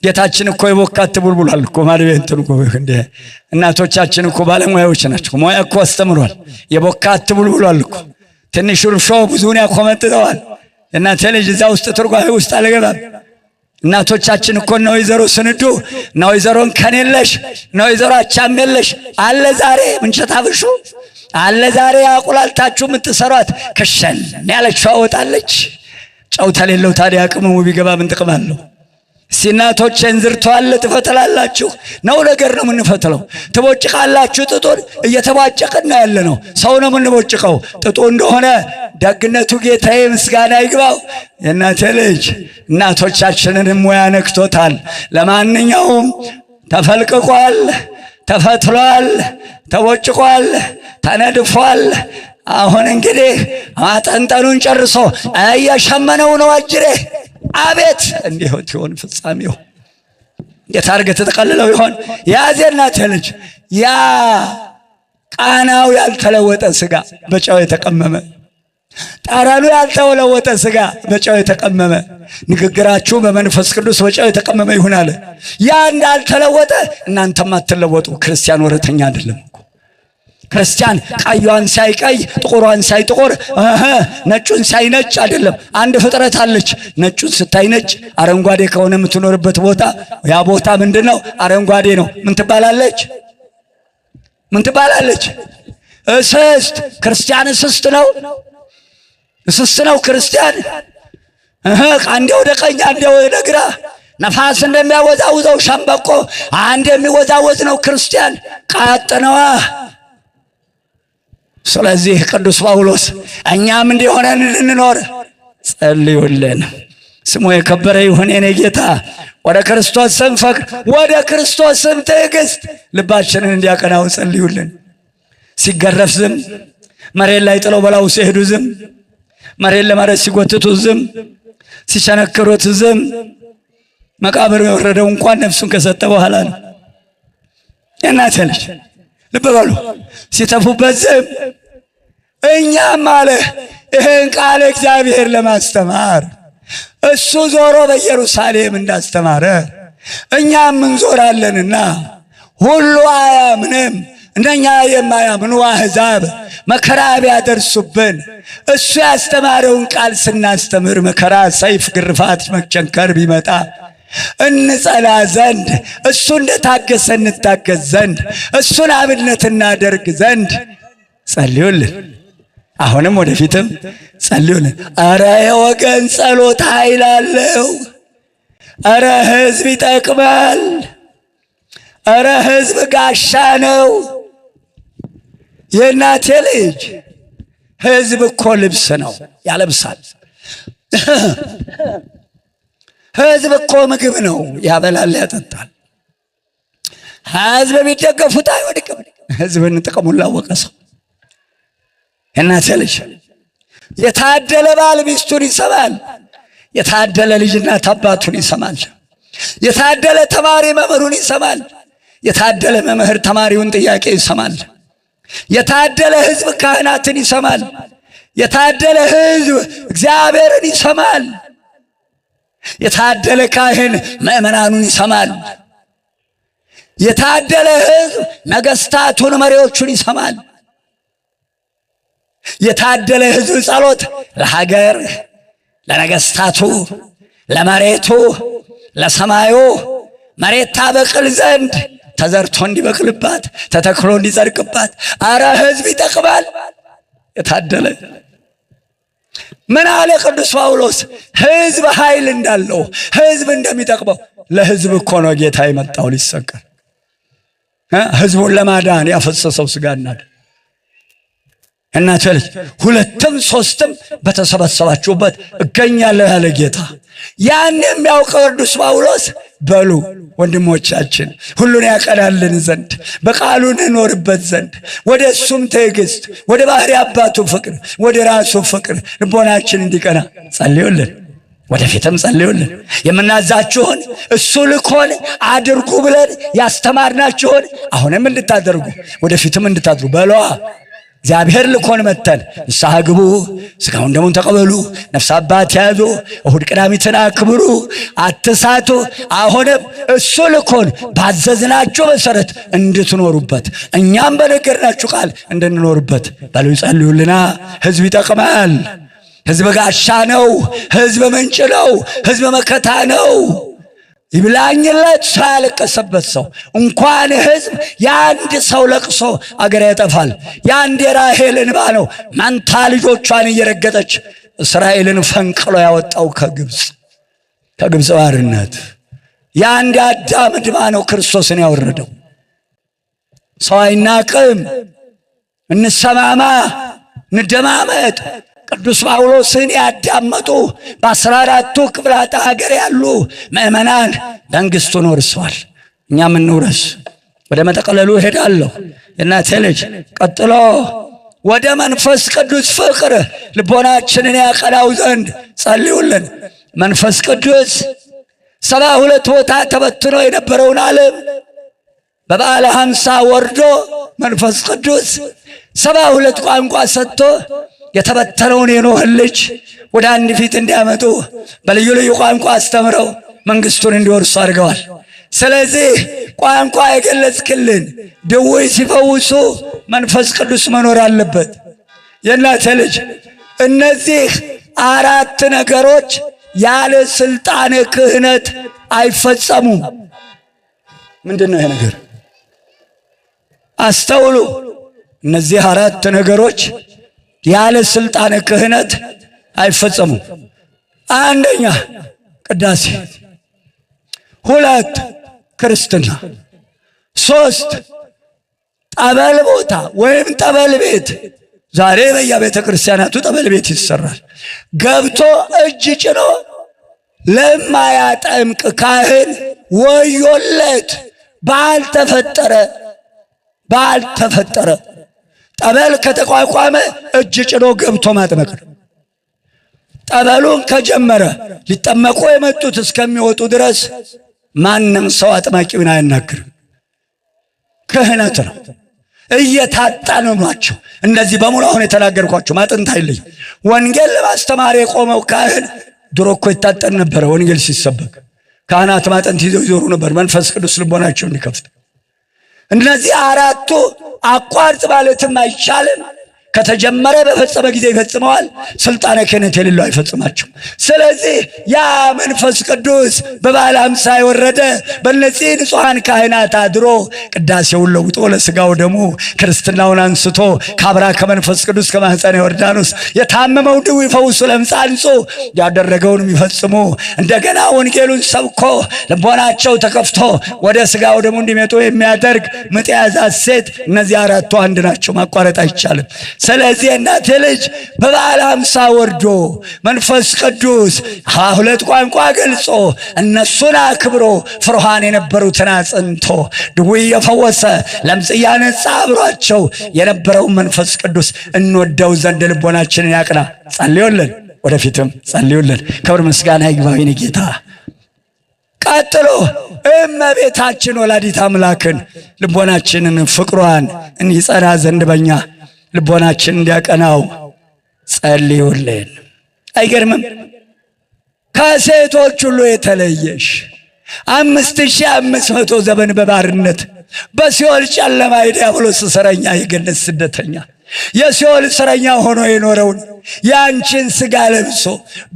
ጌታችን እኮ የቦካ አትብሉ ብሏል እኮ ማለት እንትን እኮ እንደ እናቶቻችን እኮ ባለሙያዎች ናቸው። ሙያ እኮ አስተምሯል። የቦካ አትብሉ ብሏል እኮ። ትንሽ እርሾ ብዙውን ያኮመጥጠዋል። እናቴ ልጅ እዛ ውስጥ ትርጓሜ ውስጥ አልገባም። እናቶቻችን እኮ ነው ወይዘሮ ስንዱ ነው ወይዘሮን ከኔለሽ ነው ወይዘሮ አቻምየለሽ አለ ዛሬ ምንቸት አብሹ አለ ዛሬ አቁላልታችሁ የምትሰሯት ከሸን ያለችው አወጣለች። ጨው ተሌለው ታዲያ ቅመሙ ቢገባ ምን ጥቅም አለው? ሲናቶች እንዝርቷል ትፈተላላችሁ ነው ነገር ነው የምንፈተለው። ትቦጭቃላችሁ። ጥጡን እየተባጨቅን ነው ያለነው። ሰው ነው የምንቦጭቀው። ጥጡ እንደሆነ ደግነቱ ጌታዬ ምስጋና ይግባው። የእናቴ ልጅ እናቶቻችንንም ሙያ ነክቶታል። ለማንኛውም ተፈልቅቋል፣ ተፈትሏል፣ ተቦጭቋል፣ ተነድፏል። አሁን እንግዲህ ማጠንጠኑን ጨርሶ እየሸመነው ነው አጅሬ። አቤት እንዲሆን ይሆን ፍጻሜው? የታርገ ተጠቀልለው ይሆን? ያዜ እናቴ ልጅ ያ ቃናው ያልተለወጠ ስጋ በጨው የተቀመመ፣ ጠረኑ ያልተለወጠ ስጋ በጨው የተቀመመ፣ ንግግራችሁ በመንፈስ ቅዱስ በጨው የተቀመመ ይሁን አለ። ያ እንዳልተለወጠ እናንተም አትለወጡ። ክርስቲያን ወረተኛ አይደለም እኮ። ክርስቲያን ቀዩን ሳይቀይ ጥቁሯን ሳይጥቁር ነጩን ሳይነጭ አይደለም። አንድ ፍጥረት አለች። ነጩን ስታይ ነጭ፣ አረንጓዴ ከሆነ የምትኖርበት ቦታ ያ ቦታ ምንድነው? አረንጓዴ ነው። ምን ትባላለች? ምን ትባላለች? እስስት። ክርስቲያን እስስት ነው። እስስት ነው ክርስቲያን። አንዴ ወደ ቀኝ አንዴ ወደ ግራ ነፋስ እንደሚያወዛውዘው ሸምበቆ አንዴ የሚወዛወዝ ነው ክርስቲያን። ቃጥነዋ። ስለዚህ ቅዱስ ጳውሎስ እኛም እንዲሆነን ልንኖር ጸልዩልን። ስሙ የከበረ ይሁን የኔ ጌታ። ወደ ክርስቶስ ስም ፍቅር፣ ወደ ክርስቶስ ስም ትዕግስት ልባችንን እንዲያቀናው ጸልዩልን። ሲገረፍ ዝም፣ መሬት ላይ ጥለው በላው ሲሄዱ ዝም፣ መሬት ለመሬት ሲጎትቱ ዝም፣ ሲቸነክሩት ዝም። መቃብር የወረደው እንኳን ነፍሱን ከሰጠ በኋላ ነው። የእናቴ ልጅ ልብ በሉ። ሲተፉበት ዝም። እኛም አለ ይህን ቃል እግዚአብሔር ለማስተማር እሱ ዞሮ በኢየሩሳሌም እንዳስተማረ እኛም እንዞራለንና ሁሉ አያምንም። እነኛ የማያምኑ አሕዛብ መከራ ቢያደርሱብን እሱ ያስተማረውን ቃል ስናስተምር መከራ፣ ሰይፍ፣ ግርፋት፣ መቸንከር ቢመጣ እንጸና ዘንድ እሱ እንደታገሰ እንታገስ ዘንድ እሱን አብነት እናደርግ ዘንድ ጸልዩልን። አሁንም ወደፊትም ጸልዩልን። አረ የወገን ጸሎት ኃይል አለው። አረ ሕዝብ ይጠቅማል። አረ ሕዝብ ጋሻ ነው። የእናቴ ልጅ ሕዝብ እኮ ልብስ ነው፣ ያለብሳል። ሕዝብ እኮ ምግብ ነው፣ ያበላል፣ ያጠጣል። ሕዝብ ቢደገፉት አይወድቅም። ሕዝብን ጥቅሙን ላወቀ ሰው የእናቴ ልጅ የታደለ ባል ሚስቱን ይሰማል። የታደለ ልጅ እናት አባቱን ይሰማል። የታደለ ተማሪ መምህሩን ይሰማል። የታደለ መምህር ተማሪውን ጥያቄ ይሰማል። የታደለ ሕዝብ ካህናትን ይሰማል። የታደለ ሕዝብ እግዚአብሔርን ይሰማል። የታደለ ካህን ምእመናኑን ይሰማል። የታደለ ሕዝብ ነገሥታቱን መሪዎቹን ይሰማል። የታደለ ሕዝብ ጸሎት ለሀገር፣ ለነገሥታቱ፣ ለመሬቱ፣ ለሰማዩ መሬት ታበቅል ዘንድ ተዘርቶ እንዲበቅልባት ተተክሎ እንዲጸድቅባት አረ ሕዝብ ይጠቅማል። የታደለ ምን አለ ቅዱስ ጳውሎስ? ሕዝብ ኃይል እንዳለው ሕዝብ እንደሚጠቅመው ለሕዝብ እኮ ነው ጌታ የመጣው ሊሰቀል፣ ሕዝቡን ለማዳን ያፈሰሰው ሥጋና ደም። እናቴ ልጅ ሁለትም ሶስትም በተሰበሰባችሁበት እገኛለሁ ያለ ጌታ ያን የሚያውቀው ቅዱስ ጳውሎስ በሉ ወንድሞቻችን ሁሉን ያቀናልን ዘንድ በቃሉ እንኖርበት ዘንድ ወደ እሱም ትዕግስት፣ ወደ ባህሪ አባቱ ፍቅር፣ ወደ ራሱ ፍቅር ልቦናችን እንዲቀና ጸልዩልን። ወደፊትም ጸልዩልን። የምናዛችሁን እሱ ልኮን አድርጉ ብለን ያስተማርናችሁን አሁንም እንድታደርጉ ወደፊትም እንድታድሩ በለዋ። እግዚአብሔር ልኮን መተን ንስሐ ግቡ፣ ሥጋውን ደሙን ተቀበሉ፣ ነፍስ አባት ያዙ፣ እሁድ ቅዳሜትን አክብሩ፣ አትሳቱ። አሁንም እሱ ልኮን ባዘዝናችሁ መሰረት እንድትኖሩበት እኛም በነገርናችሁ ቃል እንድንኖርበት በሉ ጸልዩልና። ሕዝብ ይጠቅማል። ሕዝብ ጋሻ ነው። ሕዝብ ምንጭ ነው። ሕዝብ መከታ ነው። ይብላኝለት ሰው ያለቀሰበት ሰው እንኳን ሕዝብ የአንድ ሰው ለቅሶ አገር ያጠፋል። የአንድ የራሔል እንባ ነው መንታ ልጆቿን እየረገጠች እስራኤልን ፈንቅሎ ያወጣው ከግብፅ ባርነት። የአንድ አዳም እንባ ነው ክርስቶስን ያወረደው። ሰው አይናቅም። እንሰማማ፣ እንደማመጥ። ቅዱስ ጳውሎስን ያዳመጡ በ14ቱ ክፍላተ ሀገር ያሉ ምእመናን መንግሥቱን ወርሰዋል። እኛም እንውረስ። ወደ መጠቅለሉ እሄዳለሁ የእናቴ ልጅ። ቀጥሎ ወደ መንፈስ ቅዱስ ፍቅር ልቦናችንን ያቀናው ዘንድ ጸልዩልን። መንፈስ ቅዱስ 72 ቦታ ተበትኖ የነበረውን ዓለም በበዓለ 50 ወርዶ መንፈስ ቅዱስ 72 ቋንቋ ሰጥቶ የተበተነውን የኖህን ልጅ ወደ አንድ ፊት እንዲያመጡ በልዩ ልዩ ቋንቋ አስተምረው መንግሥቱን እንዲወርሱ አድርገዋል። ስለዚህ ቋንቋ የገለጽክልን ድውይ ሲፈውሱ መንፈስ ቅዱስ መኖር አለበት። የእናቴ ልጅ እነዚህ 4 ነገሮች ያለ ስልጣነ ክህነት አይፈጸሙም። ምንድነው ይሄ ነገር? አስተውሉ። እነዚህ 4 ነገሮች ያለ ስልጣነ ክህነት አይፈጸሙም። አንደኛ ቅዳሴ፣ 2 ክርስትና፣ 3 ጠበል ቦታ ወይም ጠበል ቤት። ዛሬ በየቤተ ክርስቲያናቱ ጠበል ቤት ይሰራል። ገብቶ እጅ ጭኖ ለማያጠምቅ ካህን ወዮለት። ባልተፈጠረ ጠበል ከተቋቋመ እጅ ጭኖ ገብቶ ማጥመቅ ነው። ጠበሉን ከጀመረ ሊጠመቁ የመጡት እስከሚወጡ ድረስ ማንም ሰው አጥማቂውን አያናግርም። ክህነት ነው። እየታጠኑ ናቸው። እነዚህ በሙሉ አሁን የተናገርኳቸው ማጥንት አይለይ። ወንጌል ለማስተማር የቆመው ካህን ድሮ እኮ ይታጠን ነበረ። ወንጌል ሲሰበክ ካህናት ማጥንት ይዘው ይዞሩ ነበር፣ መንፈስ ቅዱስ ልቦናቸው እንዲከፍት። እነዚህ 4ቱ አቋርጥ ማለትም አይቻልም። ከተጀመረ በፈጸመ ጊዜ ይፈጽመዋል። ስልጣነ ክህነት የሌለው አይፈጽማቸው። ስለዚህ ያ መንፈስ ቅዱስ በበዓለ 50 የወረደ በእነዚህ ንጹሐን ካህናት አድሮ ቅዳሴውን ለውጦ ለሥጋው ደሙ ክርስትናውን አንስቶ ካብራ ከመንፈስ ቅዱስ ከማኅፀነ ዮርዳኖስ የታመመው ድውይ ፈውሱ ለምጽ አንጹ ያደረገውን የሚፈጽሙ እንደገና ወንጌሉን ሰብኮ ልቦናቸው ተከፍቶ ወደ ሥጋው ደሙ እንዲመጡ የሚያደርግ ምጥ የያዛት ሴት። እነዚህ 4ቱ አንድ ናቸው፣ ማቋረጥ አይቻልም። ስለዚህ እናቴ ልጅ በበዓለ 50 ወርዶ መንፈስ ቅዱስ 2 ቋንቋ ገልጾ እነሱን አክብሮ ፍሩሃን የነበሩትን አጽንቶ ድውይ የፈወሰ ለምጽ ያነጻ አብሯቸው የነበረውን መንፈስ ቅዱስ እንወደው ዘንድ ልቦናችንን ያቅና። ጸልዩልን፣ ወደፊትም ጸልዩልን። ክብር ምስጋና ይግባው የኔ ጌታ። ቀጥሎ እመቤታችን ወላዲት አምላክን ልቦናችንን ፍቅሯን እንዲጸና ዘንድ በኛ ልቦናችን እንዲያቀናው ጸልዩልን። አይገርምም? ከሴቶች ሁሉ የተለየሽ 5500 ዘመን በባርነት በሲኦል ጨለማ የዲያብሎስ እስረኛ የገነት ስደተኛ የሲኦል እስረኛ ሆኖ የኖረውን ያንቺን ሥጋ ለብሶ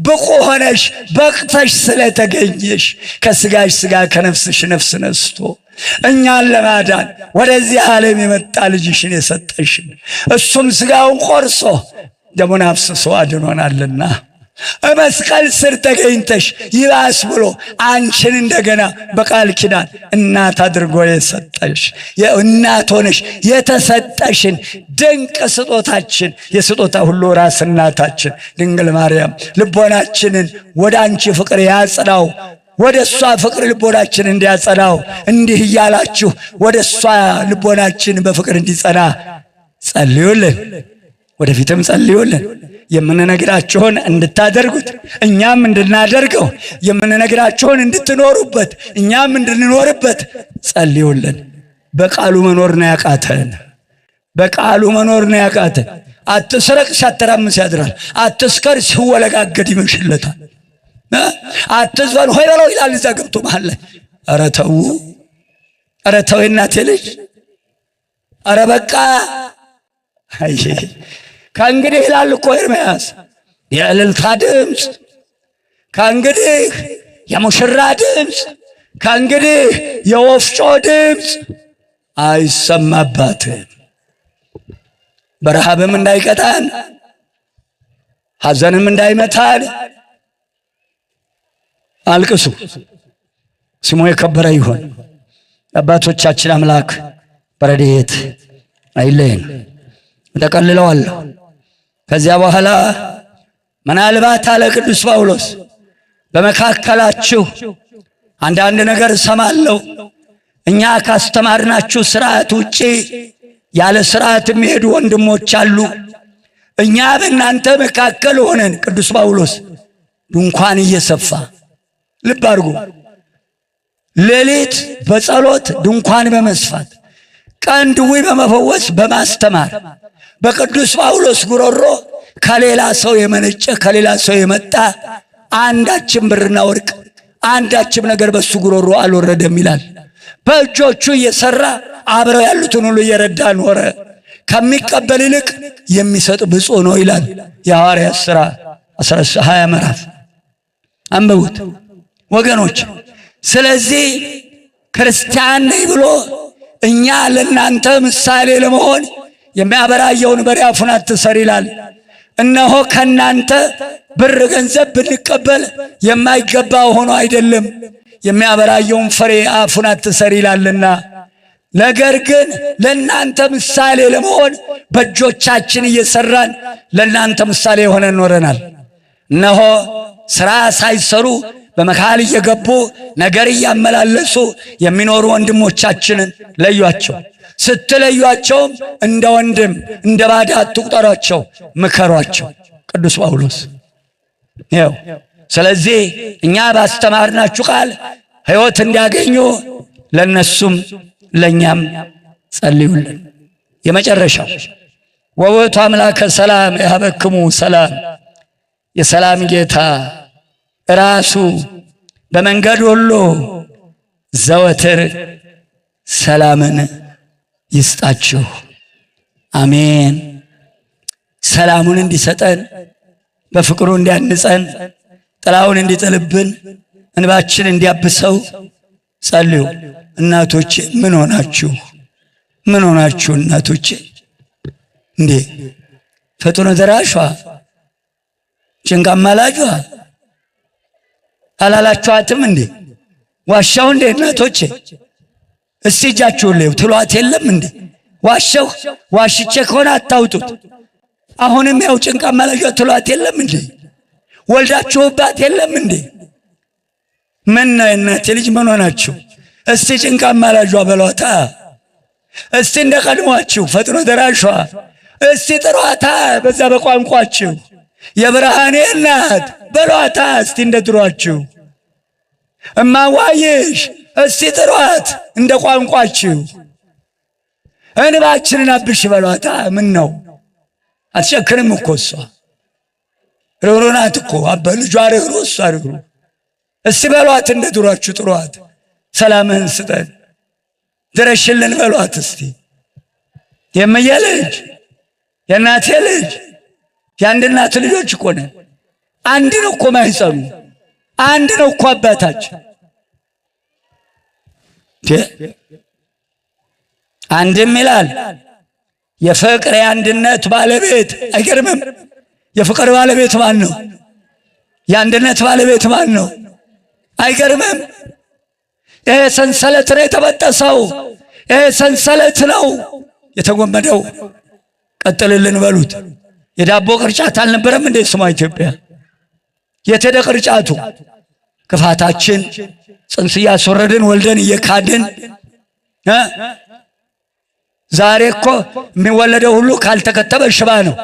ብቁ ሆነሽ በቅተሽ ስለተገኘሽ ከሥጋሽ ሥጋ ከነፍስሽ ነፍስ ነስቶ እኛን ለማዳን ወደዚህ ዓለም የመጣ ልጅሽን የሰጠሽን እሱም ሥጋውን ቆርሶ ደሙን አፍስሶ አድኖናልና መስቀል ስር ተገኝተሽ ይባስ ብሎ አንቺን እንደገና በቃል ኪዳን እናት አድርጎ የሰጠሽ የእናት ሆነሽ የተሰጠሽን ድንቅ ስጦታችን የስጦታ ሁሉ ራስ እናታችን ድንግል ማርያም ልቦናችንን ወደ አንቺ ፍቅር ያጽናው። ወደ እሷ ፍቅር ልቦናችን እንዲያጸናው እንዲህ እያላችሁ ወደ እሷ ልቦናችን በፍቅር እንዲጸና ጸልዩልን። ወደፊትም ጸልዩልን። የምንነግራችሁን እንድታደርጉት እኛም እንድናደርገው፣ የምንነግራችሁን እንድትኖሩበት እኛም እንድንኖርበት ጸልዩልን። በቃሉ መኖር ነው ያቃተን። በቃሉ መኖር ነው ያቃተን። አትስረቅ ሲያተራምስ ያድራል። አትስከር ሲወለጋገድ ይመሽለታል። አትዝፈን ሆይ በለው ይላል እዛ ገብቶ መሃል ላይ። ኧረ ተው፣ ኧረ ተው እናቴ ልጅ፣ ኧረ በቃ። አይ ከእንግዲህ ይላል እኮ ኤርምያስ የእልልታ ድምፅ፣ ከእንግዲህ የሙሽራ ድምፅ፣ ከእንግዲህ የወፍጮ ድምፅ አይሰማባትም። በረሃብም እንዳይቀጣን ሐዘንም እንዳይመታን አልቅሱ። ስሙ የከበረ ይሁን። አባቶቻችን አምላክ በረድኤት አይለየን። እጠቀልለዋለሁ። ከዚያ በኋላ ምናልባት አለ ቅዱስ ጳውሎስ በመካከላችሁ አንዳንድ ነገር ሰማለሁ፣ እኛ ካስተማርናችሁ ሥርዓት ውጪ ያለ ሥርዓት የሚሄዱ ወንድሞች አሉ። እኛ በእናንተ መካከል ሆነን ቅዱስ ጳውሎስ ድንኳን እየሰፋ ልብ አድርጉ፣ ሌሊት በጸሎት ድንኳን በመስፋት ቀን ድውይ በመፈወስ በማስተማር በቅዱስ ጳውሎስ ጉሮሮ ከሌላ ሰው የመነጨ ከሌላ ሰው የመጣ አንዳችም ብርና ወርቅ አንዳችም ነገር በሱ ጉሮሮ አልወረደም ይላል። በእጆቹ እየሰራ አብረው ያሉትን ሁሉ እየረዳ ኖረ። ከሚቀበል ይልቅ የሚሰጥ ብፁዕ ነው ይላል የሐዋርያት ሥራ 20 ምዕራፍ አንብቡት ወገኖች። ስለዚህ ክርስቲያን ነኝ ብሎ እኛ ለእናንተ ምሳሌ ለመሆን የሚያበራየውን በሬ አፉን አትሰር ይላል። እነሆ ከእናንተ ብር ገንዘብ ብንቀበል የማይገባ ሆኖ አይደለም የሚያበራየውን ፍሬ አፉን አትሰር ይላልና፣ ነገር ግን ለእናንተ ምሳሌ ለመሆን በእጆቻችን እየሰራን ለእናንተ ምሳሌ ሆነን ኖረናል። እነሆ ሥራ ሳይሰሩ በመካል እየገቡ ነገር እያመላለሱ የሚኖሩ ወንድሞቻችንን ለዩአቸው። ስትለዩአቸውም እንደ ወንድም እንደ ባዳ አትቁጠሯቸው፣ ምከሯቸው። ቅዱስ ጳውሎስ ይኸው። ስለዚህ እኛ ባስተማርናችሁ ቃል ሕይወት እንዲያገኙ ለነሱም ለኛም ጸልዩልን። የመጨረሻው ወውእቱ አምላከ ሰላም ያበክሙ ሰላም፣ የሰላም ጌታ ራሱ በመንገድ ሁሉ ዘወትር ሰላምን ይስጣችሁ። አሜን። ሰላሙን እንዲሰጠን በፍቅሩ እንዲያንጸን ጥላውን እንዲጥልብን እንባችን እንዲያብሰው ጸልዩ። እናቶቼ ምን ሆናችሁ? ምን ሆናችሁ እናቶቼ? እንዴ ፈጥኖ ደራሿ ጭንቅ አማላጇ አላላችኋትም እንዴ? ዋሻው እንዴ እናቶቼ እስቲ እጃችሁን ለዩ ትሏት የለም እንዴ? ዋሻው ዋሽቼ ከሆነ አታውጡት። አሁንም ያው ጭንቅ አማላጇ ትሏት የለም እንዴ? ወልዳችሁባት የለም እንዴ? ምን ነው እናቴ ልጅ ምን ሆናችሁ? እስቲ ጭንቅ አማላጇ በሏታ። እስቲ እንደ ቀድሟችሁ ፈጥኖ ደራሿ እስቲ ጥሯታ። በዛ በቋንቋችሁ የብርሃኔ እናት በሏታ እስቲ እንደ ድሯችሁ። እማዋይሽ እስቲ ጥሯት እንደ ቋንቋችሁ። እንባችንን አብሽ በሏታ። ምን ነው አትጨክንም እኮ እሷ ርኅሩኅ ናት እኮ። አባ ልጇ ርኅሩኅ እሷ ርኅሩኅ። እስቲ በሏት እንደ ድሯችሁ ጥሯት። ሰላምህን ስጠን ድረሽልን በሏት እስቲ። የእምዬ ልጅ የእናቴ ልጅ የአንድ እናት ልጆች እኮ ነን። አንድ ነው እኮ ማይጸኑ፣ አንድ ነው እኮ አባታችን። አንድም ይላል የፍቅር የአንድነት ባለቤት። አይገርምም? የፍቅር ባለቤት ማን ነው? የአንድነት ባለቤት ማን ነው? አይገርምም? ይሄ ሰንሰለት ነው የተበጠሰው። ይሄ ሰንሰለት ነው የተጎመደው። ቀጥልልን በሉት። የዳቦ ቅርጫት አልነበረም እንዴ ስሟ ኢትዮጵያ? የተደ ቅርጫቱ ክፋታችን ጽንስ እያስወረድን ወልደን እየካድን ዛሬ እኮ የሚወለደው ሁሉ ካልተከተበ ሽባ ነው።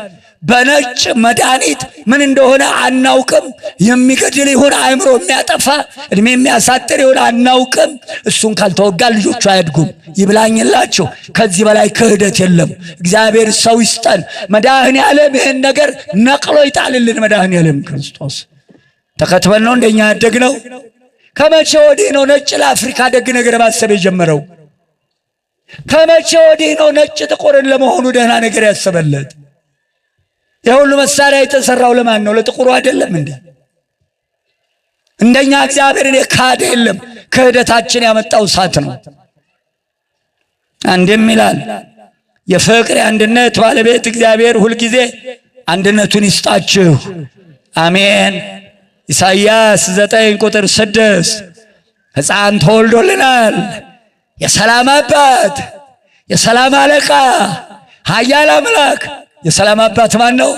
በነጭ መድኃኒት ምን እንደሆነ አናውቅም። የሚገድል ይሁን አእምሮ የሚያጠፋ እድሜ የሚያሳጥር ይሁን አናውቅም። እሱን ካልተወጋ ልጆቹ አያድጉም። ይብላኝላቸው። ከዚህ በላይ ክህደት የለም። እግዚአብሔር ሰው ይስጠን። መድኃኔዓለም ይህን ነገር ነቅሎ ይጣልልን። መድኃኔዓለም ክርስቶስ ተከትበን ነው እንደኛ ያደግነው። ከመቼ ወዲህ ነው ነጭ ለአፍሪካ ደግ ነገር ማሰብ የጀመረው? ከመቼ ወዲህ ነው ነጭ ጥቁርን ለመሆኑ ደህና ነገር ያሰበለት? የሁሉ መሳሪያ የተሰራው ለማን ነው? ለጥቁሩ አይደለም እንዴ? እንደኛ እግዚአብሔርን የካደ የለም። ክህደታችን ያመጣው እሳት ነው። አንድም ይላል የፍቅር አንድነት ባለቤት እግዚአብሔር ሁልጊዜ አንድነቱን ይስጣችሁ። አሜን። ኢሳይያስ 9 ቁጥር 6 ሕፃን ተወልዶልናል፣ የሰላም አባት፣ የሰላም አለቃ፣ ኃያል አምላክ። የሰላም አባት ማን ነው?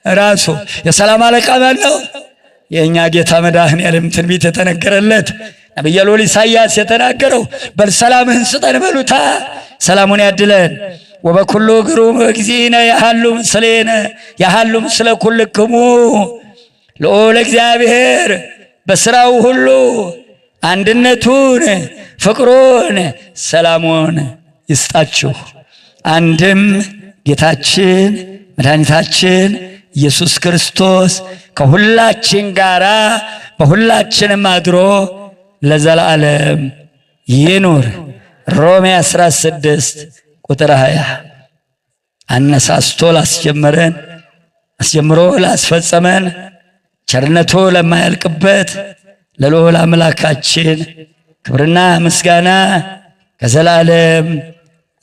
ራሱ የሰላም አለቃ ማን ነው? የእኛ ጌታ መድኃኔዓለም ትንቢት የተነገረለት ነቢየ ልዑል ኢሳይያስ የተናገረው በሰላምህን ስጠን በሉታ ሰላሙን ያድለን። ወበኩሉ ግሩም እግዚእነ ያሃሉ ምስሌነ ያሃሉ ምስለ ኩልክሙ ልዑል እግዚአብሔር በሥራው ሁሉ አንድነቱን ፍቅሩን ሰላሙን ይስጣችሁ። አንድም ጌታችን መድኃኒታችን ኢየሱስ ክርስቶስ ከሁላችን ጋራ በሁላችንም አድሮ ለዘላለም ይኑር። ሮሜ 16 ቁጥር 20 አነሳስቶ ላስጀመረን አስጀምሮ ላስፈጸመን ቸርነቱ ለማያልቅበት ለልዑል አምላካችን ክብርና ምስጋና ከዘላለም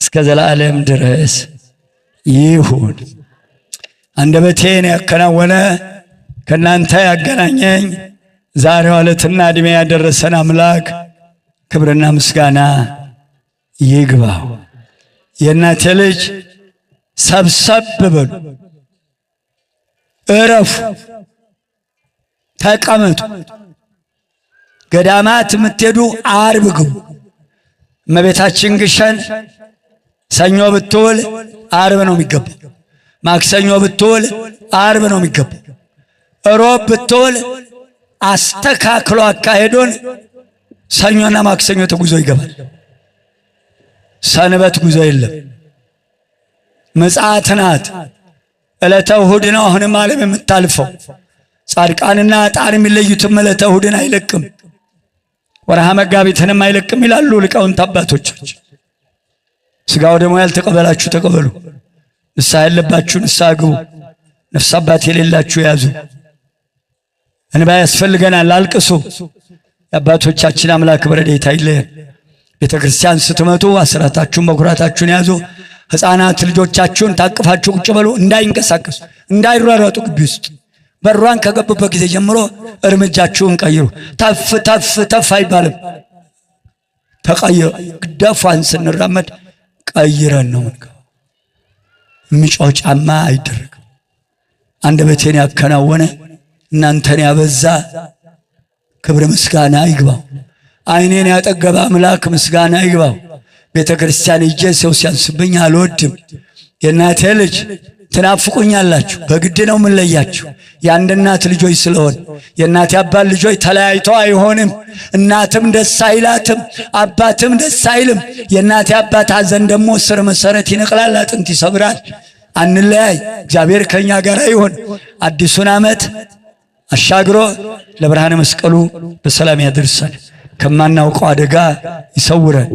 እስከ ዘላለም ድረስ ይሁን። አንደበቴን ያከናወነ ከናንተ ያገናኘኝ ዛሬው ዕለትና ዕድሜ ያደረሰን አምላክ ክብርና ምስጋና ይግባው። የእናቴ ልጅ ሰብሰብ በሉ፣ እረፉ፣ ተቀመጡ። ገዳማት የምትሄዱ ዓርብ ግቡ። እመቤታችን ግሸን ሰኞ ብትውል ዓርብ ነው የሚገባው። ማክሰኞ ብትውል ዓርብ ነው የሚገባው። ሮብ ብትውል አስተካክሎ አካሄዱን ሰኞና ማክሰኞ ተጉዞ ይገባል። ሰንበት ጉዞ የለም። ምጽአት ናት። ዕለተ እሑድ ነው አሁንም ዓለም የምታልፈው። ጻድቃንና ዕጣን የሚለዩትም ዕለተ እሑድን አይለቅም፣ ወርሃ መጋቢትንም አይለቅም ይላሉ ሊቃውንት አባቶቻችን። ሥጋው ደግሞ ያልተቀበላችሁ ተቀበሉ፣ ንስሐ ያለባችሁ ንስሐ ግቡ፣ ነፍስ አባት የሌላችሁ ያዙ። እንባ ያስፈልገናል፣ አልቅሱ። የአባቶቻችን አምላክ በረድኤቱ አይለየን። ቤተ ክርስቲያን ስትመጡ አስራታችሁን በኩራታችሁን ያዙ። ሕፃናት ልጆቻችሁን ታቅፋችሁ ቁጭ በሉ፣ እንዳይንቀሳቀሱ እንዳይሯሯጡ ግቢ ውስጥ። በሯን ከገቡበት ጊዜ ጀምሮ እርምጃችሁን ቀይሩ። ተፍ ተፍ ተፍ አይባልም። ተቀይሩ። ግዳፏን ስንራመድ ቀይረን ነው የምንገባው። የሚጮህ ጫማ አይደረግም። አንደበቴን ያከናወነ እናንተን ያበዛ ክብር ምስጋና ይግባው። ዓይኔን ያጠገበ አምላክ ምስጋና ይግባው። ቤተ ክርስቲያን ሂጄ ሰው ሲያንስብኝ አልወድም። የእናቴ ልጅ ትናፍቁኛላችሁ፣ በግድ ነው የምንለያችሁ። የአንድ እናት ልጆች ስለሆን የእናቴ አባት ልጆች ተለያይተው አይሆንም። እናትም ደስ አይላትም፣ አባትም ደስ አይልም። የእናቴ አባት ሐዘን ደግሞ ስር መሰረት ይነቅላል፣ አጥንት ይሰብራል። አንለያይ። እግዚአብሔር ከኛ ጋር ይሁን። አዲሱን ዓመት አሻግሮ ለብርሃነ መስቀሉ በሰላም ያደርሰን፣ ከማናውቀው አደጋ ይሰውረን።